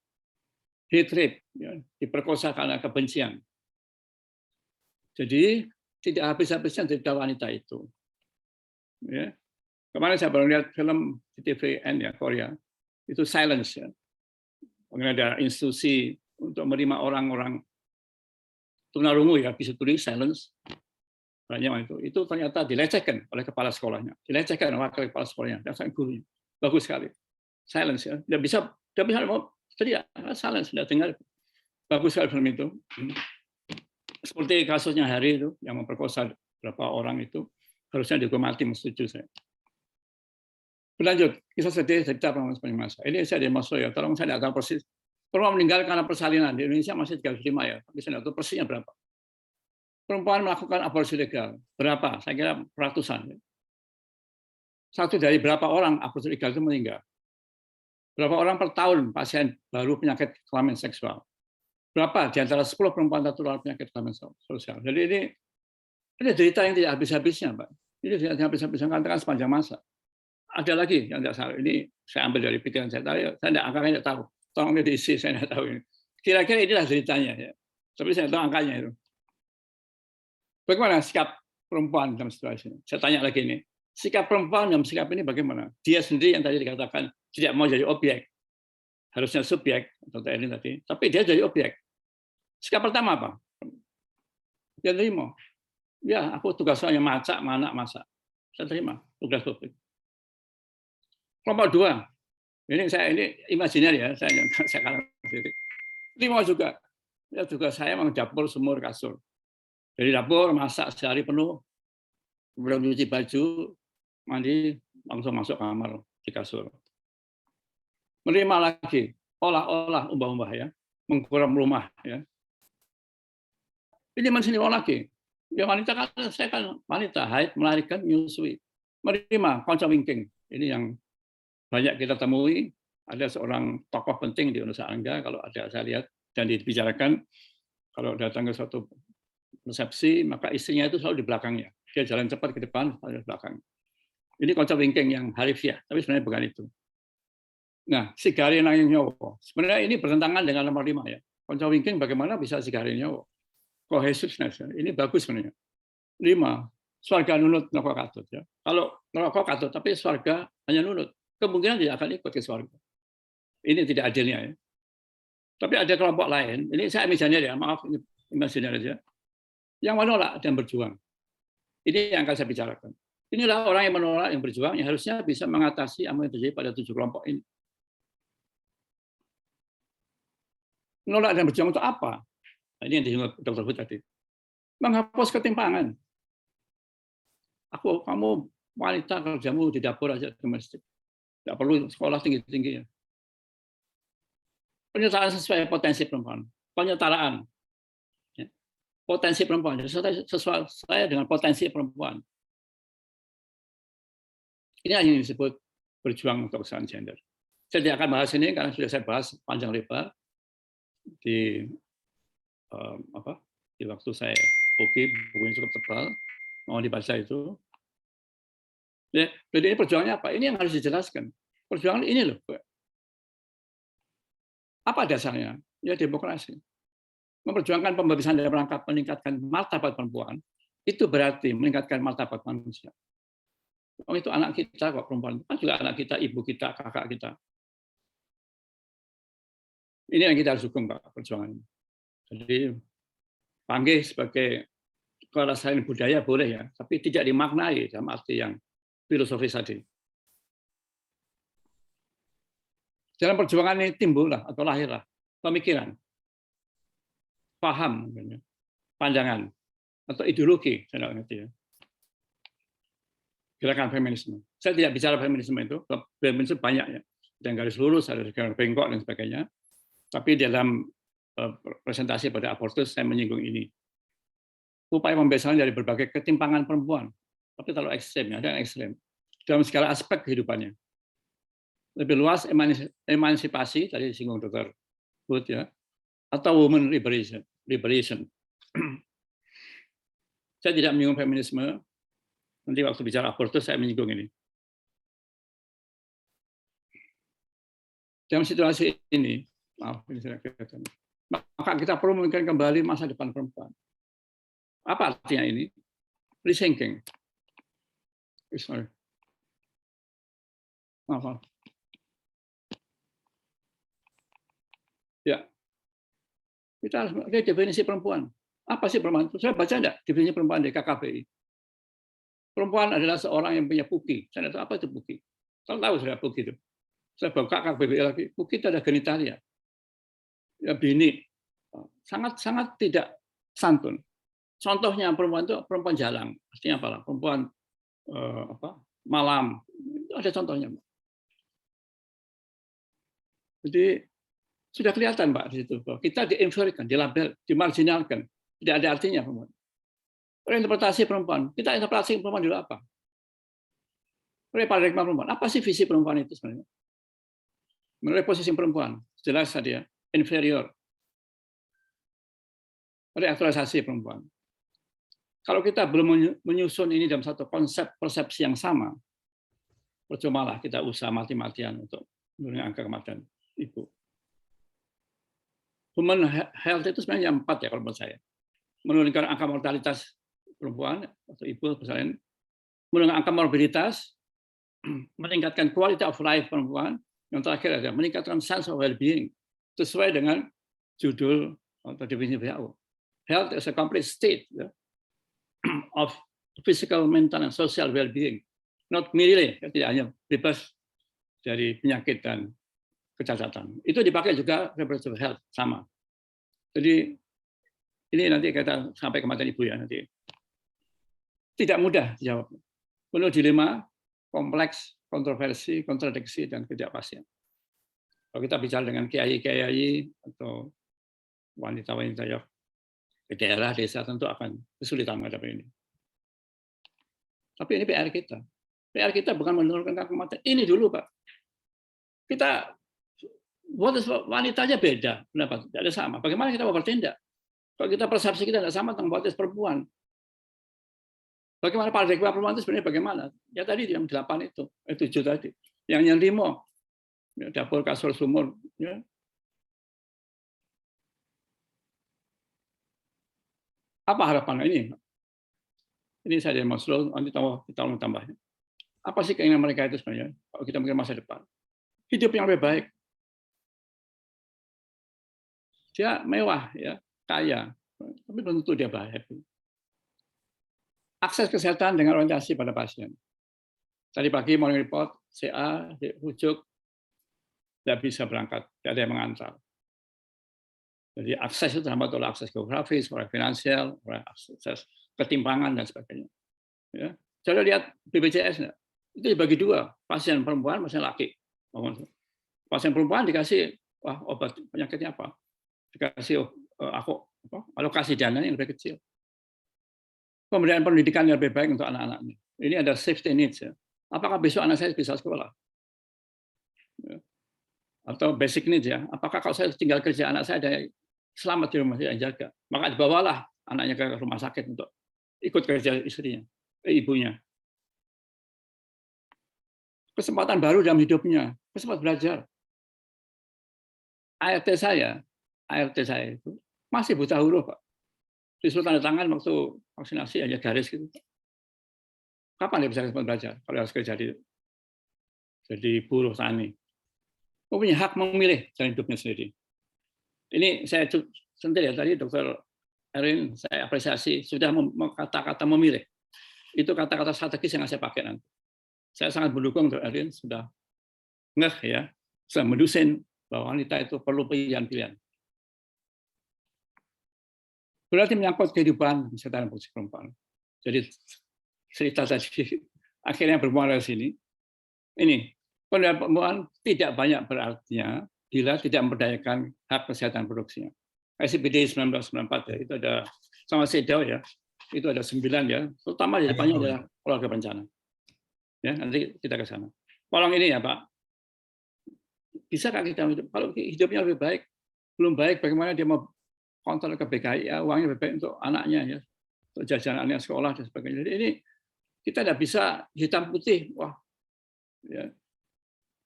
Hate rape, ya, diperkosa karena kebencian. Jadi tidak habis-habisnya cerita wanita itu. Ya. Kemarin saya baru lihat film di TVN ya, Korea, itu Silence ya. Kemudian ada institusi untuk menerima orang-orang tunarungu ya, bisa tulis Silence. Banyak itu ternyata dilecehkan oleh kepala sekolahnya, dilecehkan oleh kepala sekolahnya, dan sang gurunya. Bagus sekali. Silence ya, tidak bisa mau teriak, silence, tidak dengar. Bagus sekali film itu. Seperti kasusnya Hari itu yang memperkosa beberapa orang itu, harusnya dihukum mati, setuju saya. Berlanjut, kisah sedih cerita perempuan sepanjang masa. Ini saya di Mosul ya, tolong saya tidak tahu persis. Perempuan meninggal karena persalinan di Indonesia masih 35 ya, tapi saya tidak tahu persisnya berapa. Perempuan melakukan aborsi legal berapa? Saya kira ratusan. Satu dari berapa orang aborsi legal itu meninggal? Berapa orang per tahun pasien baru penyakit kelamin seksual? Berapa di antara 10 perempuan tertular penyakit kelamin seksual? Jadi ini cerita yang tidak habis-habisnya, Pak. Ini tidak habis-habisnya, katakan sepanjang masa. Ada lagi yang tidak salah. Ini saya ambil dari pikiran saya tahu. Saya tidak angkanya tidak tahu. Tolong diisi, saya tidak tahu ini. Kira-kira inilah ceritanya ya. Tapi saya tahu angkanya itu. Bagaimana sikap perempuan dalam situasi ini? Saya tanya lagi ini. Sikap perempuan dalam sikap ini bagaimana? Dia sendiri yang tadi dikatakan tidak mau jadi objek. Harusnya subjek, atau ini tadi. Tapi dia jadi objek. Sikap pertama apa? Dia terima. Ya, aku tugas saya masak, manak masak. Saya terima tugas publik. Kelompok 2. Ini imajiner ya, saya kalah. Terima juga. Ya juga saya memang dapur sumur kasur. Dari dapur masak sehari penuh, kemudian cuci baju, mandi, langsung masuk kamar di kasur. Menerima lagi, olah-olah umbah-umbah ya, mengkuram rumah ya. Ini masih lagi. Ya wanita kan, saya kan wanita, haid, melahirkan, menyusui. Menerima konco wingking. Ini yang banyak kita temui. Ada seorang tokoh penting di Nusa Angga, kalau ada saya lihat, dan dibicarakan, kalau datang ke suatu resepsi, maka istrinya itu selalu di belakangnya. Dia jalan cepat ke depan, di belakang. Ini konco wingking yang harifiah, tapi sebenarnya bukan itu. Nah, sigari nanging nyowo. Sebenarnya ini bertentangan dengan nomor 5 ya. Konco wingking bagaimana bisa sigari nyowo? Cohesiveness, ini bagus sebenarnya. 5, swarga nunut neraka katut ya. Kalau neraka katut tapi swarga hanya nunut, kemungkinan tidak akan ikut ke swarga. Ini tidak adilnya ya. Tapi ada kelompok lain, ini saya misalnya ya, maaf ini imajiner aja, yang menolak dan berjuang. Ini yang akan saya bicarakan. Inilah orang yang menolak, yang berjuang, yang harusnya bisa mengatasi apa yang terjadi pada 7 kelompok ini. Menolak dan berjuang untuk apa? Nah, ini yang disinggung Dr. Hud tadi. Menghapus ketimpangan. Kamu wanita kerjamu di dapur aja domestik. Tidak perlu sekolah tinggi-tinggi ya. Penyetaraan sesuai potensi perempuan. Penyetaraan. Ya. Potensi perempuan. Sesuai dengan potensi perempuan. Ini yang disebut berjuang untuk kesetaraan gender. Saya tidak akan bahas ini karena sudah saya bahas panjang lebar di di waktu saya bukunya cukup tebal, mau dibaca itu. Ya, jadi ini perjuangannya apa? Ini yang harus dijelaskan. Perjuangan ini loh. Apa dasarnya? Ya demokrasi. Memperjuangkan pembebasan dalam rangka meningkatkan martabat perempuan, itu berarti meningkatkan martabat manusia. Oh, itu anak kita kok perempuan, kan juga anak kita, ibu kita, kakak kita. Ini yang kita harus dukung, Pak, perjuangan ini. Jadi panggil sebagai kelestarian budaya boleh ya, tapi tidak dimaknai dalam arti yang filosofis tadi. Dalam perjuangan ini timbullah atau lahirlah pemikiran, paham, pandangan, atau ideologi, saya nggak ngerti ya. Gerakan feminisme. Saya tidak bicara feminisme itu, feminisme banyak ya, ada garis lurus, ada garis bengkok dan sebagainya. Tapi dalam presentasi pada abortus saya menyinggung ini. Upaya pembebasan dari berbagai ketimpangan perempuan, tapi terlalu ekstrem, ada yang ekstrem dalam segala aspek kehidupannya. Lebih luas emansipasi tadi disinggung Dr. Hood ya, atau women liberation. Saya tidak menyinggung feminisme. Nanti waktu bicara abortus saya menyinggung ini. Dalam situasi ini, maaf ini saya kelihatan, maka kita perlu memikirkan kembali masa depan perempuan. Apa artinya ini? Rethinking. Sorry. Maaf. Ya, kita harus definisi perempuan. Apa sih perempuan? Saya baca enggak definisi perempuan di KKBI. Perempuan adalah seorang yang punya puki. Saya tahu apa itu puki. Saya tahu saya puki itu. Saya buka KKBI lagi. Puki itu ada genitalia. Ya bini. Sangat tidak santun. Contohnya perempuan itu perempuan jalang. Artinya apa? Perempuan malam. Itu ada contohnya. Jadi sudah kelihatan, Pak, di situ. Kita diinferiorkan, dilabel, dimarginalkan. Tidak ada artinya perempuan. Interpretasi perempuan. Kita interpretasi perempuan dulu apa? Paradigma perempuan. Apa sih visi perempuan itu sebenarnya? Menurut posisi perempuan, jelas tadi ya, inferior. Reaktualisasi perempuan. Kalau kita belum menyusun ini dalam satu konsep persepsi yang sama, percumalah kita usaha mati-matian untuk menurunkan angka kematian ibu. Human health itu sebenarnya 4 ya kalau menurut saya. Menurunkan angka mortalitas perempuan atau ibu misalnya, menurunkan angka morbiditas, meningkatkan quality of life perempuan, yang terakhir ada meningkatkan sense of well-being sesuai dengan judul atau definisi WHO. Health is a complete state of physical, mental, and social well-being. Not merely, tidak hanya bebas dari penyakit dan kecacatan. Itu dipakai juga reproductive health, sama. Jadi ini nanti kita sampai kematian Ibu ya nanti. Tidak mudah dijawab. Penuh dilema, kompleks, kontroversi, kontradiksi, dan ketidakpastian. Kalau kita bicara dengan kiai-kiai atau wanita-wanita yang di daerah, desa, tentu akan kesulitan menghadapi ini. Tapi ini PR kita. PR kita bukan menurunkan kematian. Ini dulu, Pak. Kita, wanita aja beda. Kenapa? Tidak ada sama. Bagaimana kita mau bertindak? Kalau kita persepsi kita tidak sama tentang bautis perempuan. Bagaimana paradigma perempuan itu sebenarnya bagaimana? Ya tadi yang 8 itu, 7 tadi. Yang 5, ya, dapur, kasur, sumur. Ya. Apa harapan ini? Ini saya dari Maslow, nanti kita mau tambahnya. Apa sih keinginan mereka itu sebenarnya? Kalau kita mikir masa depan. Hidup yang lebih baik. Dia mewah, ya, kaya, tapi belum tentu dia happy. Akses kesehatan dengan orientasi pada pasien. Tadi pagi morning report, CA, rujuk, tidak bisa berangkat, tidak ada yang mengantar. Jadi akses itu terhambat oleh akses geografis, oleh finansial, oleh akses ketimpangan dan sebagainya. Ya. Coba lihat BPJS, itu dibagi 2, pasien perempuan, pasien laki. Pasien perempuan dikasih obat penyakitnya apa? Dikasih alokasi dana yang lebih kecil. Pemberian pendidikan yang lebih baik untuk anak-anaknya. Ini ada safety needs. Ya. Apakah besok anak saya bisa sekolah? Ya. Atau basic needs ya. Apakah kalau saya tinggal kerja anak saya ada selamat di rumah saya jaga? Maka dibawalah anaknya ke rumah sakit untuk ikut kerja istrinya, ibunya. Kesempatan baru dalam hidupnya, kesempatan belajar. ART saya itu masih buta huruf, Pak. Disuruh tanda tangan waktu vaksinasi aja garis gitu. Kapan dia bisa kesempatan belajar? Kalau harus kerja jadi buruh tani. Punya hak memilih jalan hidupnya sendiri. Ini saya sentil ya tadi Dr. Erwin, saya apresiasi sudah kata-kata memilih. Itu kata-kata strategis yang saya pakai nanti. Saya sangat mendukung Dr. Erwin sudah ngeh ya, sudah mendusin bahwa wanita itu perlu pilihan-pilihan. Berarti menyangkut kehidupan kesehatan reproduksi perempuan. Jadi cerita tadi akhirnya bermuara di sini. Ini perempuan tidak banyak berartinya bila tidak memberdayakan hak kesehatan reproduksinya. ICPD 1994 ya, itu ada sama CEDAW ya, itu ada 9 ya, terutama di depannya adalah keluarga berencana. Ya, nanti kita ke sana. Tolong ini ya Pak, bisakah kita kalau hidupnya lebih baik, belum baik bagaimana dia mau kontrol ke BKI, ya, uangnya lebih baik untuk anaknya ya, untuk jajanan anaknya sekolah dan sebagainya. Jadi ini kita tidak bisa hitam putih, wah, ya.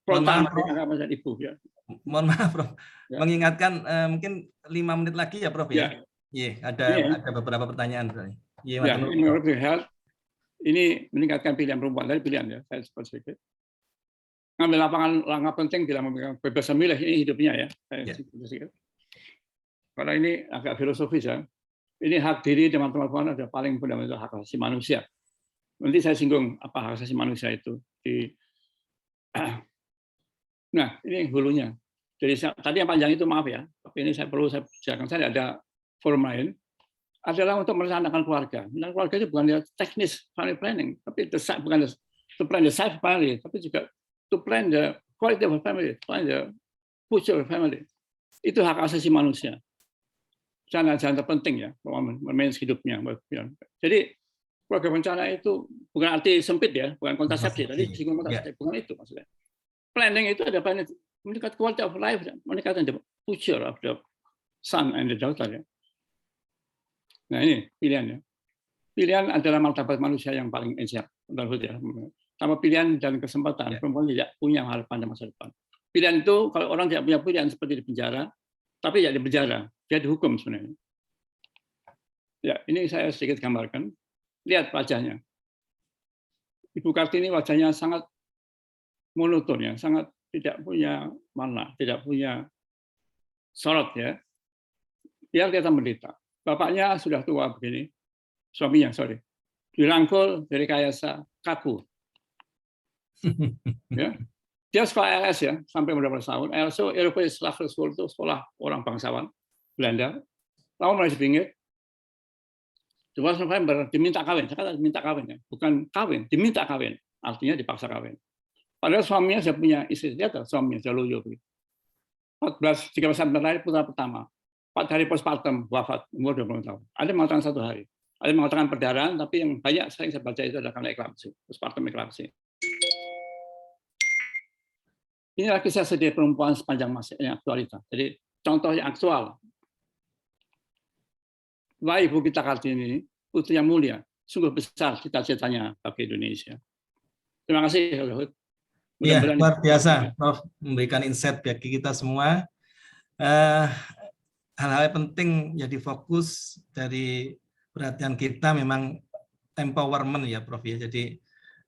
Mohon Ibu ya. Mohon maaf, Prof. Ya. Mengingatkan mungkin 5 menit lagi ya, Prof ya. Iya, ada beberapa pertanyaan. Ya, ini meningkatkan pilihan perempuan dari pilihan ya. Saya sebut sedikit. Ngambil lapangan langkah penting bila memberikan kebebasan milih ini hidupnya ya. Saya karena ini agak filosofis ya. Ini hak diri teman-teman ada paling fundamental hak asasi manusia. Nanti saya singgung apa hak asasi manusia itu di. Nah, ini hulunya. Jadi tadi yang panjang itu maaf ya, tapi ini saya bicarakan. Saya ada forum lain adalah untuk merencanakan keluarga. Dan keluarga itu bukan teknis family planning, tapi bukan to plan the size family, tapi juga to plan the quality of family, plan the future of family. Itu hak asasi manusia. Jangan terpenting ya, memanage hidupnya. Jadi keluarga berencana itu bukan arti sempit ya, bukan kontrasepsi. Tadi singgung kontrasepsi, bukan itu maksudnya. Planning itu ada planning meningkat quality of life, meningkatkan the future of the son and the daughter ya. Nah ini pilihannya. Pilihan adalah martabat manusia yang paling esensial. Tanpa pilihan dan kesempatan, perempuan tidak punya harapan dan masa depan. Pilihan itu kalau orang tidak punya pilihan seperti di penjara, tapi tidak di penjara, dia dihukum sebenarnya. Ya, ini saya sedikit gambarkan. Lihat wajahnya. Ibu Kartini wajahnya sangat monoton ya, sangat tidak punya warna, tidak punya sorot ya. Biar kita menderita. Bapaknya sudah tua begini, suaminya dirangkul dari kayasa kaku. Ya. Dia sekolah LS ya sampai beberapa tahun. LS European Slavic School itu sekolah orang bangsawan Belanda. Tahun mulai sepinggir. 12 November diminta kawin, saya kata diminta kawin ya, bukan kawin, diminta kawin, artinya dipaksa kawin. Padahal suaminya sudah punya istri, dia ada suaminya sudah loyo. 13 September lahir putra pertama, 4 hari postpartum wafat umur 20 tahun. Ada yang mengatakan 1 hari, ada yang mengatakan perdarahan, tapi yang banyak sering saya baca itu adalah karena eklamasi, postpartum eklamasi. Inilah kisah sedih perempuan sepanjang masa yang aktualitas. Jadi contoh yang aktual. Wah, Ibu kita Kartini, putri yang mulia, sungguh besar cita-citanya bagi Indonesia. Terima kasih, Luhut. Iya, luar biasa, Prof. Memberikan insight bagi kita semua. Hal-hal penting jadi fokus dari perhatian kita memang empowerment ya, Prof. Ya. Jadi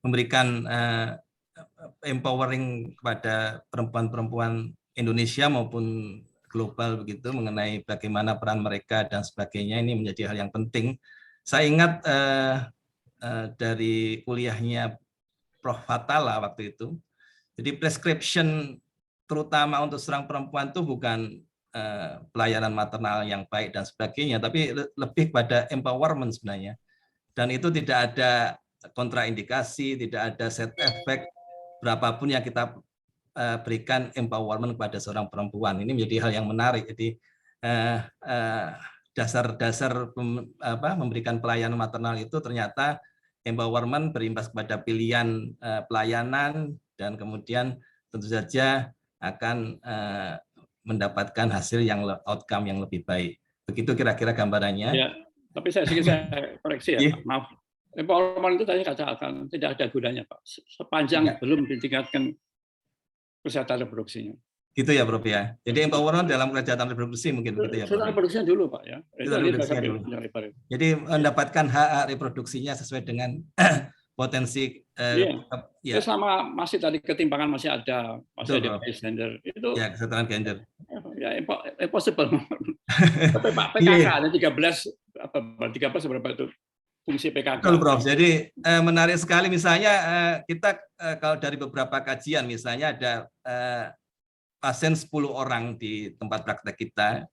memberikan empowering kepada perempuan-perempuan Indonesia maupun global begitu mengenai bagaimana peran mereka dan sebagainya, ini menjadi hal yang penting. Saya ingat dari kuliahnya Prof. Fatala waktu itu, jadi prescription terutama untuk seorang perempuan itu bukan pelayanan maternal yang baik dan sebagainya, tapi lebih pada empowerment sebenarnya. Dan itu tidak ada kontraindikasi, tidak ada side effect, berapapun yang kita berikan empowerment kepada seorang perempuan. Ini menjadi hal yang menarik. Jadi dasar-dasar memberikan pelayanan maternal itu ternyata empowerment berimbas kepada pilihan pelayanan dan kemudian tentu saja akan mendapatkan hasil yang outcome yang lebih baik. Begitu kira-kira gambarannya. Ya, tapi saya koreksi ya, Pak. Maaf. Empowerment itu tadi katakan tidak ada gunanya, Pak. Sepanjang belum ditingkatkan kesehatan reproduksinya. Gitu ya, Prof ya. Jadi empowerment dalam kesehatan reproduksi mungkin begitu ya, Prof. Kesehatan reproduksinya dulu, Pak ya. Dulu. Jadi mendapatkan hak reproduksinya sesuai dengan potensi ya. Selama masih tadi ketimpangan masih ada gender itu ya, kesetaraan gender ya impossible. Tapi Pak PKK ada 13 berapa itu fungsi PKK. Betul, Prof. Jadi menarik sekali misalnya kita kalau dari beberapa kajian misalnya ada pasien 10 orang di tempat praktek kita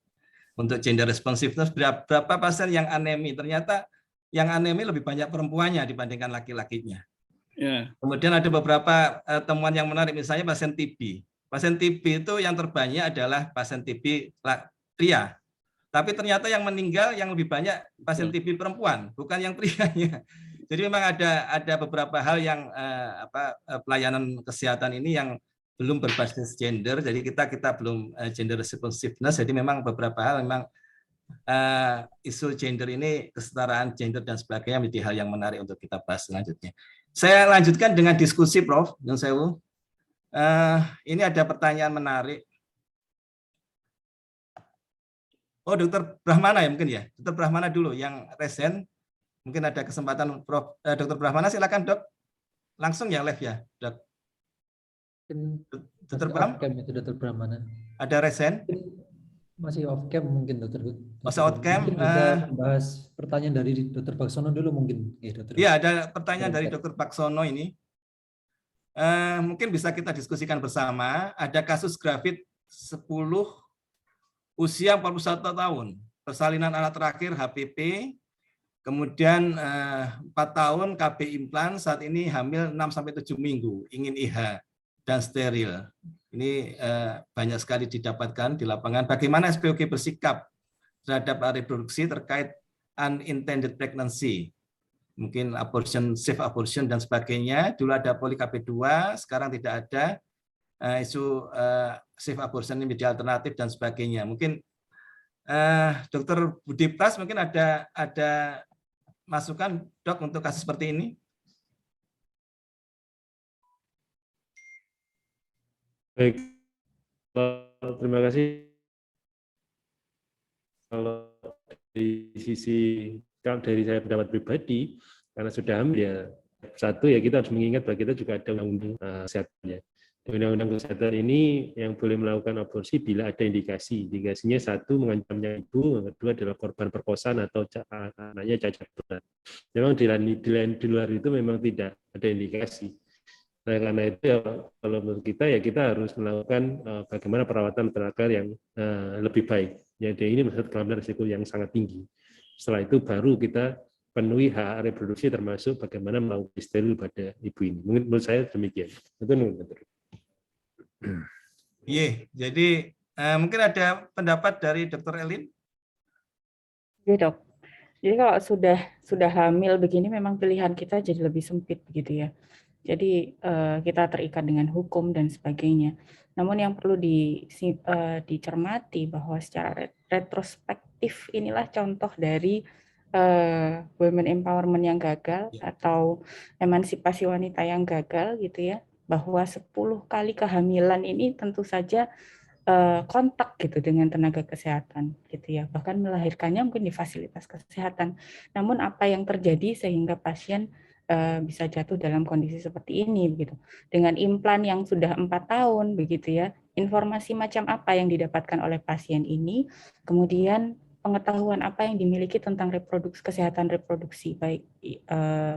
untuk gender responsiveness, berapa pasien yang anemi, ternyata yang anemi lebih banyak perempuannya dibandingkan laki-lakinya. Yeah. Kemudian ada beberapa temuan yang menarik, misalnya pasien TB. Pasien TB itu yang terbanyak adalah pasien TB pria. Tapi ternyata yang meninggal yang lebih banyak pasien TB perempuan, bukan yang prianya. Jadi memang ada beberapa hal yang pelayanan kesehatan ini yang belum berbasis gender. Jadi kita belum gender responsiveness. Jadi memang beberapa hal memang isu gender ini, kesetaraan gender dan sebagainya menjadi hal yang menarik untuk kita bahas selanjutnya. Saya lanjutkan dengan diskusi, Prof. Nyun sewu. Ini ada pertanyaan menarik. Oh, Dr. Brahmana ya mungkin ya. Dr. Brahmana dulu yang resen. Mungkin ada kesempatan, Prof. Dr. Brahmana silakan, Dok. Langsung ya live ya, Dok. Dr. Brahmana. Ada resen? Masih off cam mungkin, Dr. Masih off cam. Bisa bahas pertanyaan dari Dr. Baksono dulu mungkin. Iya, ada pertanyaan dari Dr. Baksono ini. Mungkin bisa kita diskusikan bersama. Ada kasus grafit 10 usia 41 tahun. Persalinan anak terakhir HPP. Kemudian 4 tahun KB implan, saat ini hamil 6-7 minggu, ingin IH dan steril. Ini banyak sekali didapatkan di lapangan. Bagaimana SPOG bersikap terhadap reproduksi terkait unintended pregnancy, mungkin abortion, safe abortion dan sebagainya. Dulu ada poli KP2, sekarang tidak ada. Isu safe abortion ini menjadi alternatif dan sebagainya. Mungkin Dr. Budi Pras mungkin ada masukan, Dok, untuk kasus seperti ini. Baik, terima kasih. Kalau dari saya pendapat pribadi, karena sudah hamil ya, satu ya kita harus mengingat bahwa kita juga ada undang-undang kesehatan. Undang-undang kesehatan ini yang boleh melakukan aborsi bila ada indikasi. Indikasinya satu mengancamnya ibu, yang kedua adalah korban perkosaan atau anaknya cacat berat. Memang di luar itu memang tidak ada indikasi. Nah, karena itu ya, kalau menurut kita ya kita harus melakukan bagaimana perawatan tenaga yang lebih baik. Jadi ini maksud kehamilan risiko yang sangat tinggi. Setelah itu baru kita penuhi hak reproduksi termasuk bagaimana melakukan steril pada ibu ini. Mungkin menurut saya demikian. Iya, jadi mungkin ada pendapat dari Dr. Elin? Iya, Dok. Jadi kalau sudah hamil begini memang pilihan kita jadi lebih sempit begitu ya. Jadi kita terikat dengan hukum dan sebagainya. Namun yang perlu dicermati bahwa secara retrospektif inilah contoh dari women empowerment yang gagal atau emansipasi wanita yang gagal gitu ya. Bahwa 10 kali kehamilan ini tentu saja kontak gitu dengan tenaga kesehatan gitu ya, bahkan melahirkannya mungkin di fasilitas kesehatan. Namun apa yang terjadi sehingga pasien bisa jatuh dalam kondisi seperti ini begitu, dengan implan yang sudah 4 tahun begitu ya, informasi macam apa yang didapatkan oleh pasien ini, kemudian pengetahuan apa yang dimiliki tentang kesehatan reproduksi baik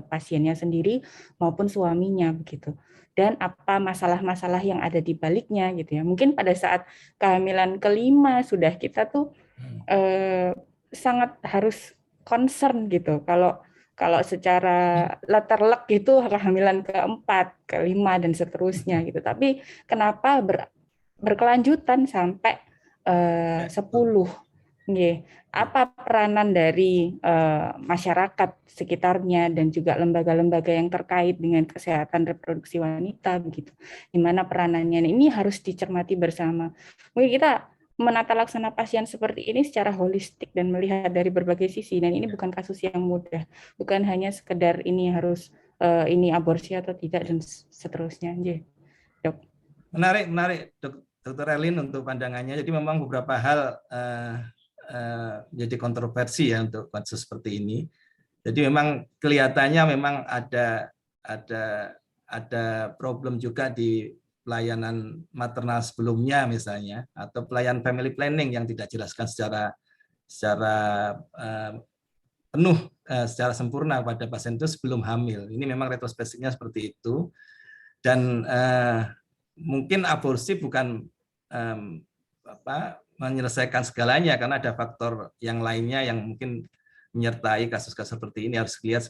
pasiennya sendiri maupun suaminya begitu. Dan apa masalah-masalah yang ada di baliknya gitu ya. Mungkin pada saat kehamilan kelima sudah kita tuh sangat harus concern gitu. Kalau secara letterlek gitu kehamilan keempat, kelima dan seterusnya gitu. Tapi kenapa berkelanjutan sampai 10? Apa peranan dari masyarakat sekitarnya dan juga lembaga-lembaga yang terkait dengan kesehatan reproduksi wanita begitu, di mana peranannya ini harus dicermati bersama. Mungkin kita menata laksana pasien seperti ini secara holistik dan melihat dari berbagai sisi, dan ini bukan kasus yang mudah, bukan hanya sekedar ini harus ini aborsi atau tidak dan seterusnya. Dok. Menarik Dr. Elin untuk pandangannya. Jadi memang beberapa hal jadi kontroversi ya untuk kasus seperti ini. Jadi memang kelihatannya memang ada problem juga di pelayanan maternal sebelumnya misalnya, atau pelayanan family planning yang tidak dijelaskan secara penuh, secara sempurna pada pasien itu sebelum hamil. Ini memang retrospektifnya seperti itu. Dan mungkin aborsi bukan menyelesaikan segalanya, karena ada faktor yang lainnya yang mungkin menyertai kasus-kasus seperti ini, harus dilihat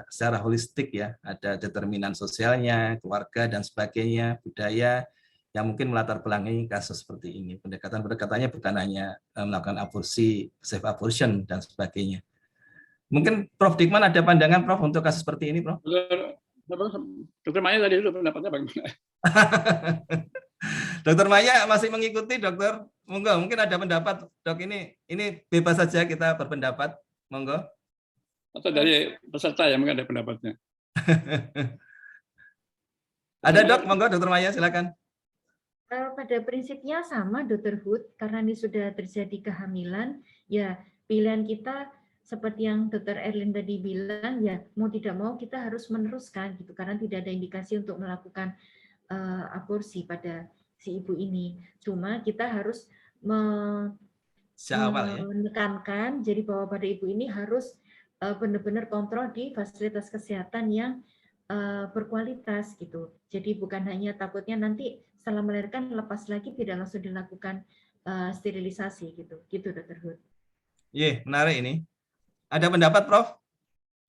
secara holistik ya. Ada determinan sosialnya, keluarga dan sebagainya, budaya yang mungkin melatar belakangi kasus seperti ini. Pendekatannya bukan hanya melakukan aborsi, safe abortion dan sebagainya. Mungkin Prof. Dikman ada pandangan Prof untuk kasus seperti ini, Prof? Dokter Maya tadi dulu pendapatnya bagaimana? Dokter Maya masih mengikuti, Dokter. Monggo, mungkin ada pendapat, Dok. Ini bebas saja kita berpendapat. Monggo. Atau dari peserta yang mungkin ada pendapatnya. Ada, Dok. Monggo, Dokter Maya, silakan. Pada prinsipnya sama, Dr. Hood, karena ini sudah terjadi kehamilan, ya pilihan kita seperti yang Dr. Erlin tadi bilang, ya mau tidak mau kita harus meneruskan gitu, karena tidak ada indikasi untuk melakukan aborsi pada si ibu ini. Cuma kita harus menekankan jadi bahwa pada ibu ini harus benar-benar kontrol di fasilitas kesehatan yang berkualitas gitu. Jadi bukan hanya takutnya nanti setelah melahirkan lepas lagi tidak langsung dilakukan sterilisasi gitu. Gitu Dr. Hood. Iya, menarik ini. Ada pendapat Prof?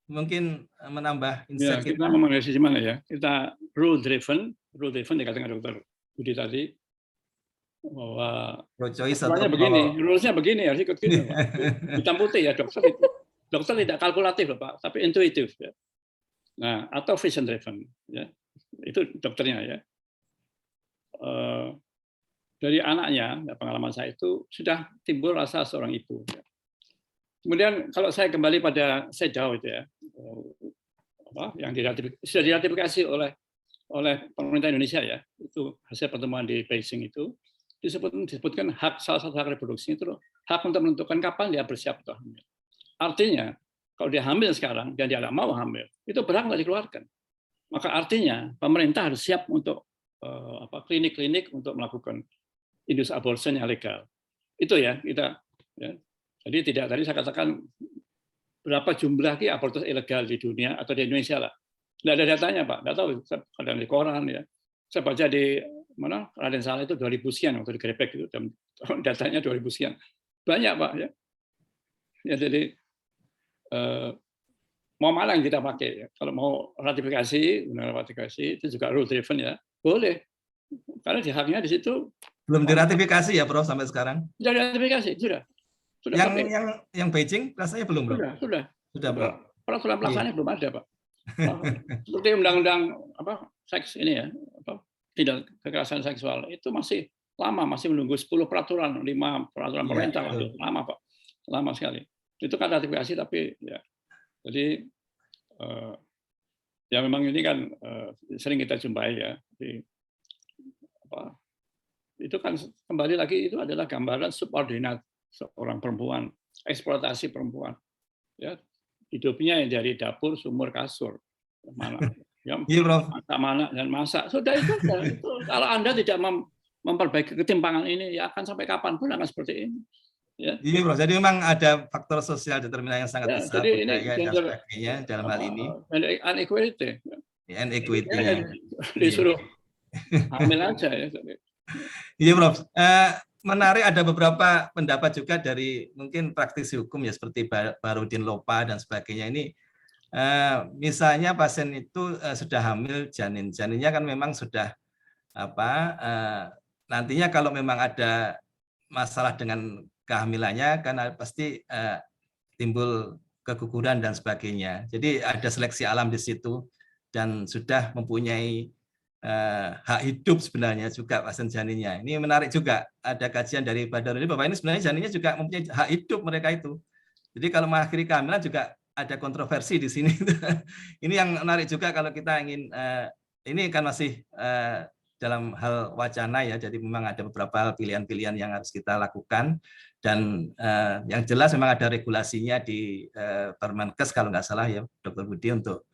Mungkin menambah insight kita ngomong dari sisi mana ya? Kita rule driven dikatakan Dokter Budi tadi bahwa rules-nya begini harus ikut gitu. Hitam putih ya dokter. Dokter tidak kalkulatif loh Pak, tapi intuitif ya. Nah, atau vision driven ya. Itu dokternya ya. Dari anaknya, pengalaman saya itu sudah timbul rasa seorang ibu. Ya. Kemudian kalau saya kembali pada CEDAW itu ya, yang sudah diratifikasi oleh pemerintah Indonesia ya, itu hasil pertemuan di Beijing itu disebutkan salah satu hak reproduksi itu hak untuk menentukan kapan dia bersiap untuk hamil. Artinya kalau dia hamil sekarang dan dia tidak mau hamil, itu berhak untuk dikeluarkan. Maka artinya pemerintah harus siap untuk klinik-klinik untuk melakukan indus abortion yang legal. Itu ya kita. Ya. Jadi tidak tadi saya katakan berapa jumlah abortus ilegal di dunia atau di Indonesia lah. Tidak ada datanya Pak, tidak tahu. Kadang di koran ya. Saya baca di mana Raden Saleh itu 2000 sekian waktu digerebek itu, datanya 2000 sekian. Banyak Pak ya. Ya jadi mau mana yang kita pakai ya. Kalau mau ratifikasi, itu juga rule driven ya, boleh. Karena di haknya di situ belum diratifikasi ya Prof sampai sekarang. Sudah diratifikasi, sudah. Yang Beijing rasanya belum Prof. Sudah Prof. Peraturan pelaksanaannya belum ada Pak. Seperti undang-undang seks ini ya, tidak kekerasan seksual itu masih lama, masih menunggu 10 peraturan, 5 peraturan pemerintah, lama Pak, lama sekali. Itu kan ratifikasi tapi ya, jadi ya memang ini kan sering kita jumpai ya. Jadi, itu kan kembali lagi itu adalah gambaran subordinat seorang perempuan, eksploitasi perempuan, ya hidupnya dari dapur, sumur, kasur, mana, ya, masak mana dan masak, sudah itu. Kalau Anda tidak memperbaiki ketimpangan ini, ya akan sampai kapanpun akan seperti ini. Ya. Ini Bro, jadi memang ada faktor sosial determinan yang sangat besar jadi ini dan sebagainya dalam hal ini. Inequality. Inequality. Disuruh hamil aja ya. Iya Prof. Menarik ada beberapa pendapat juga dari mungkin praktisi hukum ya seperti Barudin Lopa dan sebagainya ini. Misalnya pasien itu sudah hamil janinnya kan memang sudah nantinya kalau memang ada masalah dengan kehamilannya kan pasti timbul keguguran dan sebagainya. Jadi ada seleksi alam di situ dan sudah mempunyai hak hidup sebenarnya juga pasien janinnya. Ini menarik juga ada kajian dari Badarudin bahwa ini sebenarnya janinnya juga mempunyai hak hidup mereka itu. Jadi kalau mengakhiri kehamilan juga ada kontroversi di sini. Ini yang menarik juga kalau kita ingin ini kan masih dalam hal wacana ya, jadi memang ada beberapa pilihan-pilihan yang harus kita lakukan dan yang jelas memang ada regulasinya di Permenkes kalau nggak salah ya Dr. Budi untuk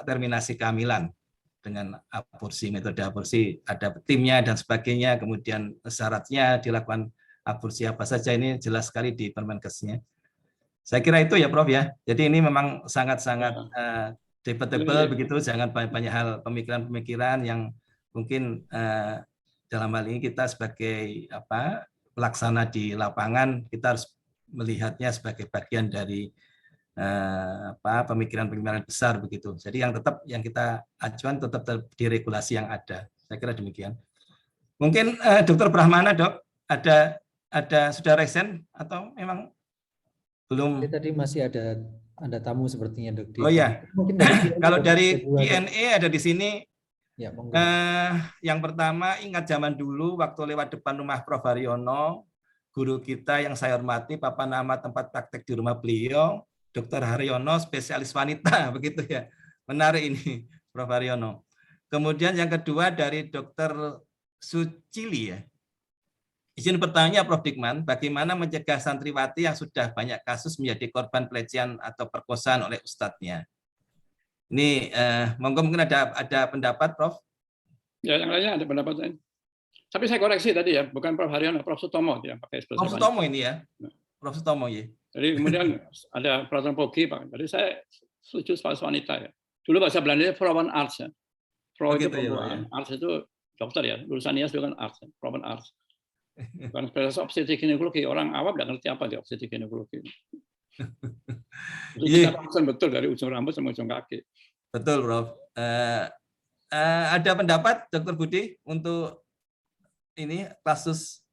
terminasi kehamilan dengan aborsi, metode aborsi ada timnya dan sebagainya, kemudian syaratnya dilakukan aborsi apa saja ini jelas sekali di Permenkesnya. Saya kira itu ya Prof ya. Jadi ini memang sangat-sangat debatable begitu, jangan banyak hal pemikiran-pemikiran yang mungkin dalam hal ini kita sebagai pelaksana di lapangan kita harus melihatnya sebagai bagian dari pemikiran-pemikiran besar begitu. Jadi yang kita ajukan tetap di regulasi yang ada. Saya kira demikian. Mungkin Dr. Brahmana Dok ada sudah resen atau memang belum? Tadi masih ada tamu sepertinya Dok. Oh ya. Kalau dari Q&A ada di sini. Ya, yang pertama ingat zaman dulu waktu lewat depan rumah Prof Haryono, guru kita yang saya hormati, Papa nama tempat praktek di rumah beliau, Dr. Haryono spesialis wanita begitu ya. Menarik ini Prof Haryono. Kemudian yang kedua dari Dr. Sucili ya. Izin bertanya Prof Dikman, bagaimana mencegah santriwati yang sudah banyak kasus menjadi korban pelecehan atau perkosaan oleh ustadznya? Ini monggo mungkin ada pendapat Prof? Ya, yang lainnya ada pendapat lain. Tapi saya koreksi tadi ya, bukan Prof Haryono, Prof Sutomo yang pakai ekspresi. Prof Sutomo ini ya, Prof Sutomo ya. Jadi kemudian ada peraturan POGI Pak. Jadi saya setuju soal wanita ya. Dulu bahasa Belanda Vrouwen Arts ya. Frau itu perempuan, Arts itu dokter ya, lulusan IAS itu kan Arts, Vrouwen Arts. Bukan spesialis obstetrik ginekologi, orang awam nggak ngerti apa di obstetrik ginekologi. Itu kita paham betul dari ujung rambut sampai ujung kaki. Betul, Prof. Ada pendapat, Dr. Budi, untuk ini kasus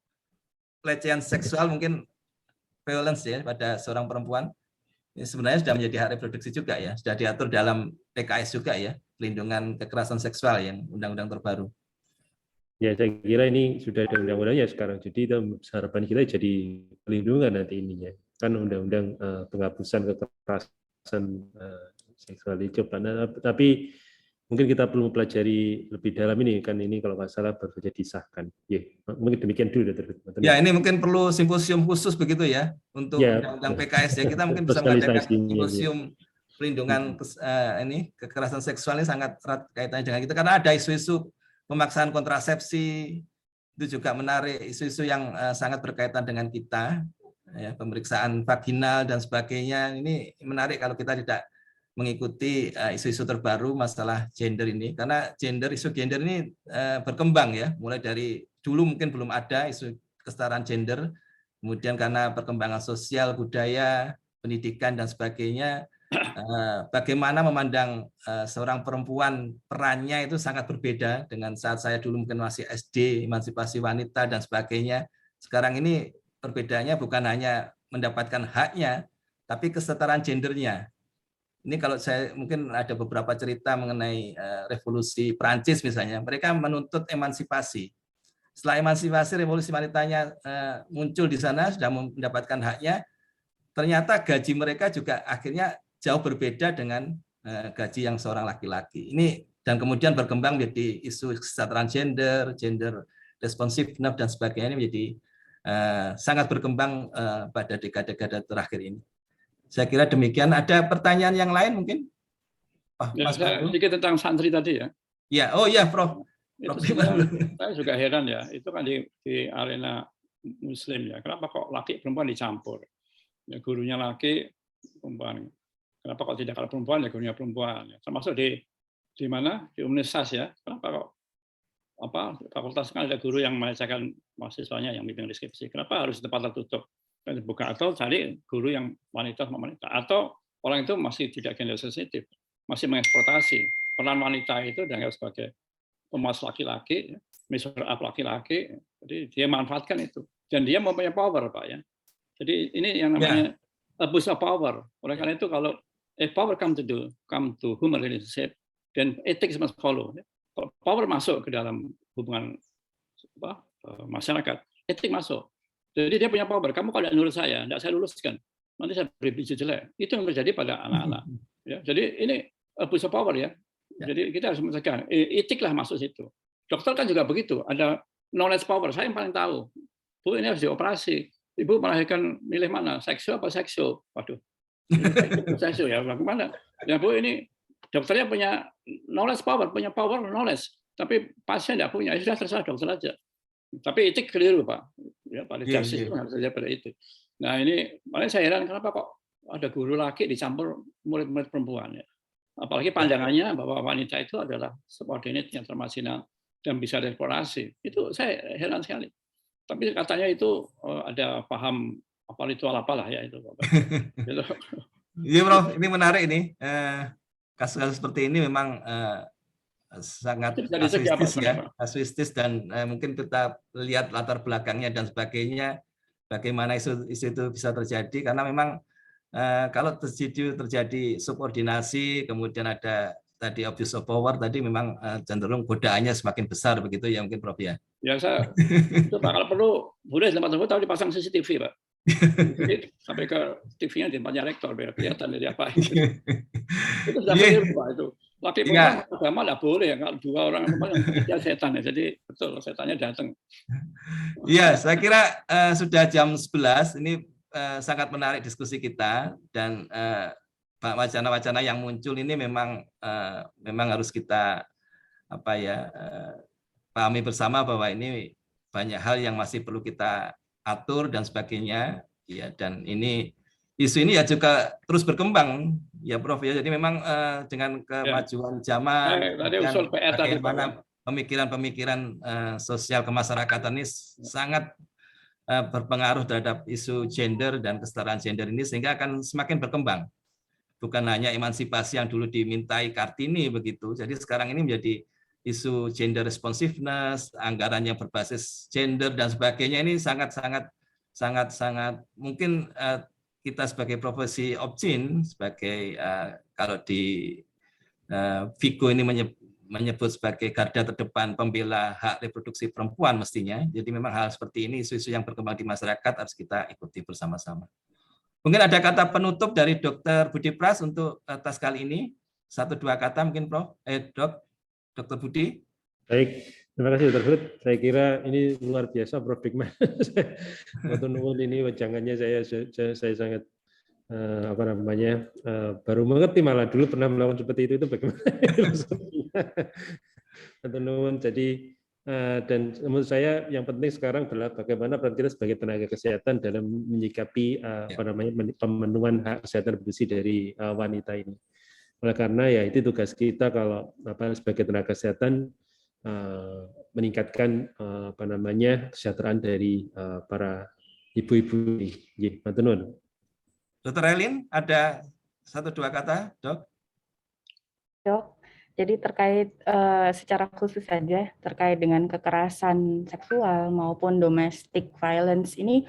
pelecehan seksual mungkin violence ya pada seorang perempuan? Ini sebenarnya sudah menjadi hak reproduksi juga ya, sudah diatur dalam PKS juga ya, pelindungan kekerasan seksual yang undang-undang terbaru. Ya, saya kira ini sudah ada undang-undangnya sekarang. Jadi harapan kita jadi pelindungan nanti ininya. Kan undang-undang penghapusan kekerasan seksual itu. Tapi mungkin kita perlu mempelajari lebih dalam ini. Kan ini kalau nggak salah baru saja disahkan. Ya, mungkin demikian dulu. Ya, ini mungkin perlu simposium khusus begitu ya untuk undang-undang PKS ya. Kita mungkin bisa mengadakan simposium pelindungan ini kekerasan seksual ini sangat erat kaitannya dengan kita karena ada isu-isu pemaksaan kontrasepsi itu juga menarik, isu-isu yang sangat berkaitan dengan kita, ya, pemeriksaan vaginal dan sebagainya. Ini menarik kalau kita tidak mengikuti isu-isu terbaru masalah gender ini, karena isu gender ini berkembang ya, mulai dari dulu mungkin belum ada isu kesetaraan gender, kemudian karena perkembangan sosial, budaya, pendidikan dan sebagainya, bagaimana memandang seorang perempuan, perannya itu sangat berbeda dengan saat saya dulu mungkin masih SD, emansipasi wanita dan sebagainya. Sekarang ini perbedaannya bukan hanya mendapatkan haknya, tapi kesetaraan gendernya. Ini kalau saya mungkin ada beberapa cerita mengenai revolusi Prancis misalnya, mereka menuntut emansipasi. Setelah emansipasi, revolusi wanitanya muncul di sana, sudah mendapatkan haknya, ternyata gaji mereka juga akhirnya jauh berbeda dengan gaji yang seorang laki-laki. Ini dan kemudian berkembang menjadi isu kesetaraan gender, gender responsiveness dan sebagainya, ini menjadi sangat berkembang pada dekade-dekade terakhir ini. Saya kira demikian. Ada pertanyaan yang lain mungkin? Ya, sedikit tentang santri tadi ya. Ya, oh ya, Prof. Itu saya juga heran ya. Itu kan di arena Muslim ya. Kenapa kok laki perempuan dicampur? Ya, gurunya laki, perempuan. Kenapa kok tidak kalau perempuan ya gurunya perempuan? Ya. Termasuk di mana? Di Universitas ya. Kenapa kok fakultas kan ada guru yang mengajarkan mahasiswanya yang bimbing deskripsi. Kenapa harus tempat tertutup? Buka atau cari guru yang wanita sama wanita, atau orang itu masih tidak gender sensitif, masih mengeksploitasi peran wanita itu dianggap sebagai pemas laki-laki, measure up laki-laki, jadi dia manfaatkan itu dan dia mempunyai power, Pak ya. Jadi ini yang namanya abuse of power. Oleh karena itu kalau power come to human relationship, then ethics must follow. Kalau power masuk ke dalam hubungan masyarakat, etik masuk. Jadi dia punya power. Kamu kalau tidak nurut saya, tidak saya luluskan. Nanti saya beri biji jelek. Itu yang terjadi pada anak-anak. Ya, jadi ini abuse of power ya. Jadi kita harus mencegah. Etiklah masuk situ. Dokter kan juga begitu. Ada knowledge power. Saya yang paling tahu. Bu, ini harus dioperasi. Ibu melahirkan milih mana? Seksual apa seksual? Waduh. Seksual ya. Bagaimana? Ya Bu, ini dokternya punya knowledge power, punya power knowledge. Tapi pasien tidak punya. Ya sudah terserah dokter aja. Tapi etik keliru, Pak. Ya, pada justice itu harus saja pada itu. Nah ini, makanya saya heran kenapa kok ada guru laki dicampur murid-murid perempuan. Ya. Apalagi pandangannya bahwa wanita itu adalah subordinate yang termarginal dan bisa dieksplorasi. Itu saya heran sekali. Tapi katanya itu ada paham apa ritual apalah ya itu. Iya, Prof. Ini menarik ini. Kasus-kasus seperti ini memang sangat kasuistis dan mungkin kita lihat latar belakangnya dan sebagainya, bagaimana isu itu bisa terjadi, karena memang kalau terjadi subordinasi, kemudian ada tadi abuse of power, tadi memang cenderung godaannya semakin besar begitu ya mungkin Prof ya. Ya saya itu Pak, kalau perlu boleh tempat tersebut tapi dipasang CCTV Pak. Jadi, sampai ke TV-nya di tempatnya rektor biar kelihatan dari apa itu. Itu sudah keliru Pak itu. Laki perempuan agama tidak boleh ya, kalau dua orang yang setan ya. Jadi betul setannya datang. Iya, saya kira sudah jam 11. Ini sangat menarik diskusi kita dan wacana-wacana yang muncul ini memang harus kita pahami bersama bahwa ini banyak hal yang masih perlu kita atur dan sebagainya ya, dan ini isu ini ya juga terus berkembang ya Prof ya. Jadi memang dengan kemajuan zaman dan bagaimana pemikiran-pemikiran sosial kemasyarakatan ini sangat berpengaruh terhadap isu gender dan kesetaraan gender ini, sehingga akan semakin berkembang. Bukan hanya emansipasi yang dulu dimintai Kartini begitu. Jadi sekarang ini menjadi isu gender responsiveness, anggaran yang berbasis gender dan sebagainya, ini sangat mungkin kita sebagai profesi Opcin, sebagai kalau di Vigo ini menyebut sebagai garda terdepan pembela hak reproduksi perempuan mestinya. Jadi memang hal seperti ini, isu-isu yang berkembang di masyarakat harus kita ikuti bersama-sama. Mungkin ada kata penutup dari Dr. Budi Pras untuk atas kali ini. 1-2 kata mungkin Prof. Dr. Budi. Baik, terima kasih Dr. Hud. Saya kira ini luar biasa Prof. Bigman. Waktu nunggu ini wajangannya saya sangat baru mengerti, malah dulu pernah melakukan seperti itu bagaimana. Jadi dan menurut saya yang penting sekarang adalah bagaimana peran kita sebagai tenaga kesehatan dalam menyikapi pemenuhan hak kesehatan reproduksi dari wanita ini. Oleh karena ya itu tugas kita kalau sebagai tenaga kesehatan meningkatkan kesejahteraan dari para ibu-ibu ini. Matur nuwun. Dr. Elin, ada 1-2 kata, Dok? Dok, jadi terkait secara khusus saja terkait dengan kekerasan seksual maupun domestic violence ini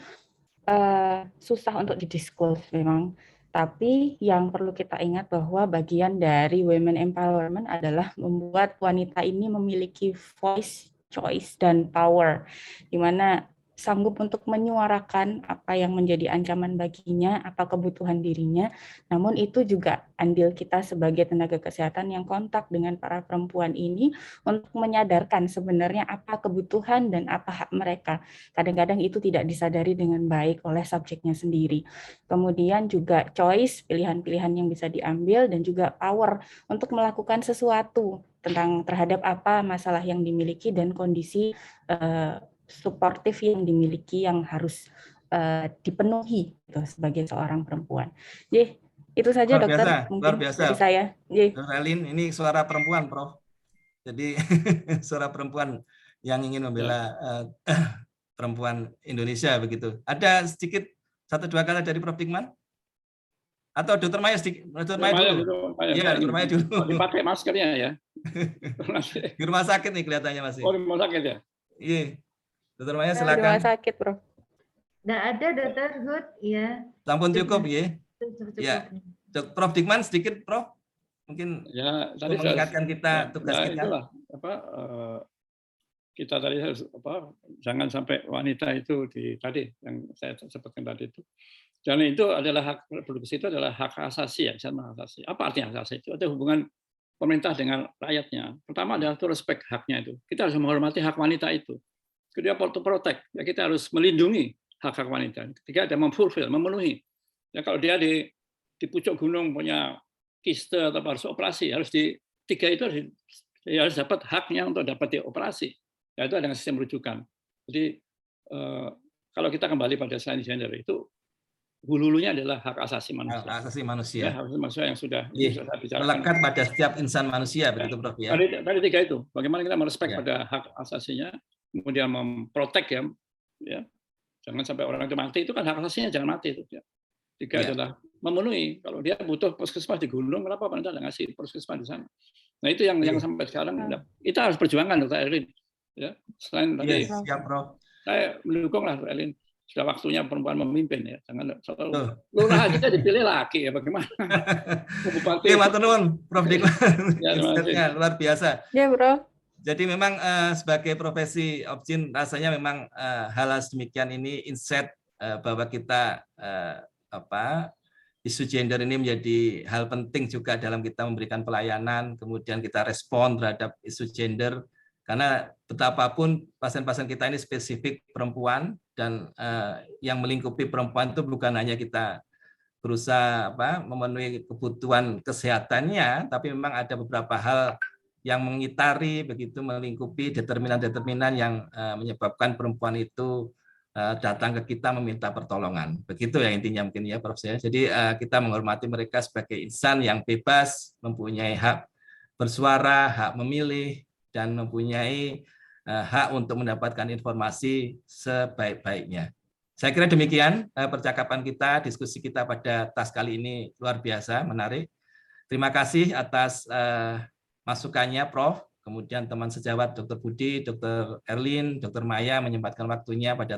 susah untuk didisclose memang. Tapi yang perlu kita ingat bahwa bagian dari women empowerment adalah membuat wanita ini memiliki voice, choice, dan power, di mana sanggup untuk menyuarakan apa yang menjadi ancaman baginya, apa kebutuhan dirinya. Namun itu juga andil kita sebagai tenaga kesehatan yang kontak dengan para perempuan ini untuk menyadarkan sebenarnya apa kebutuhan dan apa hak mereka. Kadang-kadang itu tidak disadari dengan baik oleh subjeknya sendiri. Kemudian juga choice, pilihan-pilihan yang bisa diambil, dan juga power untuk melakukan sesuatu terhadap apa masalah yang dimiliki dan kondisi suportif yang dimiliki yang harus dipenuhi gitu, sebagai seorang perempuan. Jadi itu saja Luar dokter, biasa, mungkin luar biasa. dari saya. Dr. Elin, ini suara perempuan, Prof. Jadi suara perempuan yang ingin membela perempuan Indonesia begitu. Ada sedikit 1-2 kata dari Prof. Dikman? Atau Dr. Maya sedikit? Dr. Maya dulu. Iya, Dr. Maya dulu. Dipakai maskernya ya. Di rumah sakit nih kelihatannya masih. Oh, di rumah sakit ya? Iya. Dr. Maya Di silakan. rumah sakit, Prof. Nggak ada Dr. Hood, ya. Sampun cukup, ya. Cukup. Ya. Prof. Dikman sedikit, Prof. Mungkin ya, tadi mengingatkan kita tugas kita. Itulah, kita tadi jangan sampai wanita itu tadi yang saya sebutkan tadi itu. Dan itu adalah hak reproduksi, itu adalah hak asasi ya, hak asasi. Apa artinya hak asasi? Itu ada hubungan pemerintah dengan rakyatnya. Pertama adalah to respect haknya itu. Kita harus menghormati hak wanita itu. Kedua, to protect. Ya, kita harus melindungi hak-hak wanita. Ketiga, ada memfulfill, memenuhi. Ya, kalau dia di pucuk gunung punya kiste atau harus operasi, tiga itu harus dapat haknya untuk dapat dioperasi. Ya, itu ada sistem rujukan. Jadi kalau kita kembali pada science gender itu hulunya adalah hak asasi manusia. Hak asasi manusia. Ya, hak asasi manusia yang sudah bicarakan. Melekat pada setiap insan manusia, begitu Prof ya. Tadi tiga itu. Bagaimana kita merespek pada hak asasinya, kemudian memprotek ya. Jangan sampai orang itu mati, itu kan hak asasinya jangan mati itu. Ya. Tiga adalah memenuhi. Kalau dia butuh puskesmas di gunung, kenapa pemerintah tidak ngasih puskesmas di sana? Nah itu yang sampai sekarang kita harus perjuangkan, Dr. Elin. Ya, selain tadi, siap, Prof. Saya mendukung lah, Dr. Elin. Sudah waktunya perempuan memimpin ya. Jangan selalu lurah aja dipilih laki ya, bagaimana? Bupati. Matur nuwun, Prof Dikman. Ya, luar biasa. Ya, Bro. Jadi memang sebagai profesi Opjin rasanya memang hal sedemikian ini insight bahwa kita isu gender ini menjadi hal penting juga dalam kita memberikan pelayanan, kemudian kita respon terhadap isu gender. Karena betapapun pasien-pasien kita ini spesifik perempuan dan yang melingkupi perempuan itu bukan hanya kita berusaha memenuhi kebutuhan kesehatannya, tapi memang ada beberapa hal yang mengitari begitu melingkupi determinan-determinan yang menyebabkan perempuan itu datang ke kita meminta pertolongan. Begitu ya intinya mungkin ya Prof. Jadi kita menghormati mereka sebagai insan yang bebas, mempunyai hak bersuara, hak memilih, dan mempunyai hak untuk mendapatkan informasi sebaik-baiknya. Saya kira demikian percakapan kita, diskusi kita pada tas kali ini luar biasa, menarik. Terima kasih atas masukannya Prof, kemudian teman sejawat Dr. Budi, Dr. Erlin, Dr. Maya menyempatkan waktunya pada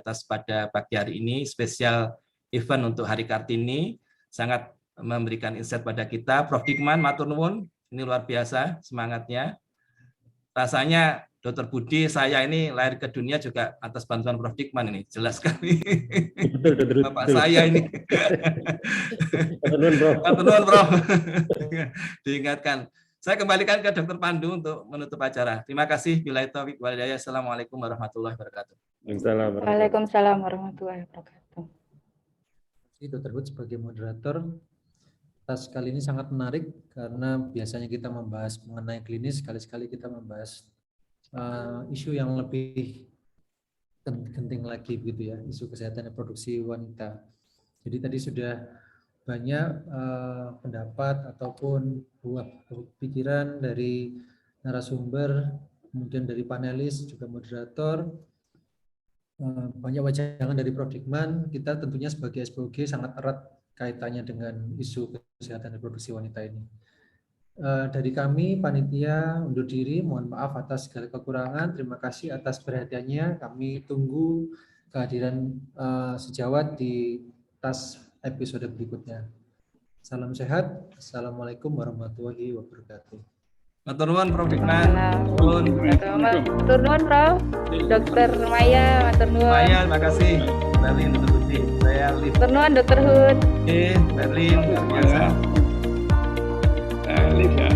pagi hari ini, spesial event untuk Hari Kartini, sangat memberikan insight pada kita. Prof. Dikman, matur nuwun, ini luar biasa semangatnya. Rasanya Dr. Budi, saya ini lahir ke dunia juga atas bantuan Prof. Dikman ini, jelas sekali. Betul. Bapak saya ini. Matur nuwun, Prof. Diingatkan. Saya kembalikan ke Dr. Pandu untuk menutup acara. Terima kasih. Billahi taufiq wal hidayah. Assalamualaikum warahmatullahi wabarakatuh. Waalaikumsalam warahmatullahi wabarakatuh. Dr. Hood sebagai moderator, tas kali ini sangat menarik karena biasanya kita membahas mengenai klinis, sekali-sekali kita membahas isu yang lebih genting lagi gitu ya, isu kesehatan reproduksi wanita. Jadi tadi sudah banyak pendapat ataupun buah pikiran dari narasumber, kemudian dari panelis, juga moderator, banyak wajangan dari Prodikman. Kita tentunya sebagai SPOG sangat erat kaitannya dengan isu kesehatan reproduksi wanita ini. Dari kami, panitia undur diri, mohon maaf atas segala kekurangan. Terima kasih atas perhatiannya. Kami tunggu kehadiran sejawat di tas episode berikutnya. Salam sehat. Assalamualaikum warahmatullahi wabarakatuh. Matur nuwun Prof. Dikman. Matur nuwun Prof. Dr. Maya, matur nuwun. Maya, terima kasih. Berlin, Dr. Budi. Saya Liv. Matur nuwun Dr. Hud. Berlin, luar biasa. Liv ya.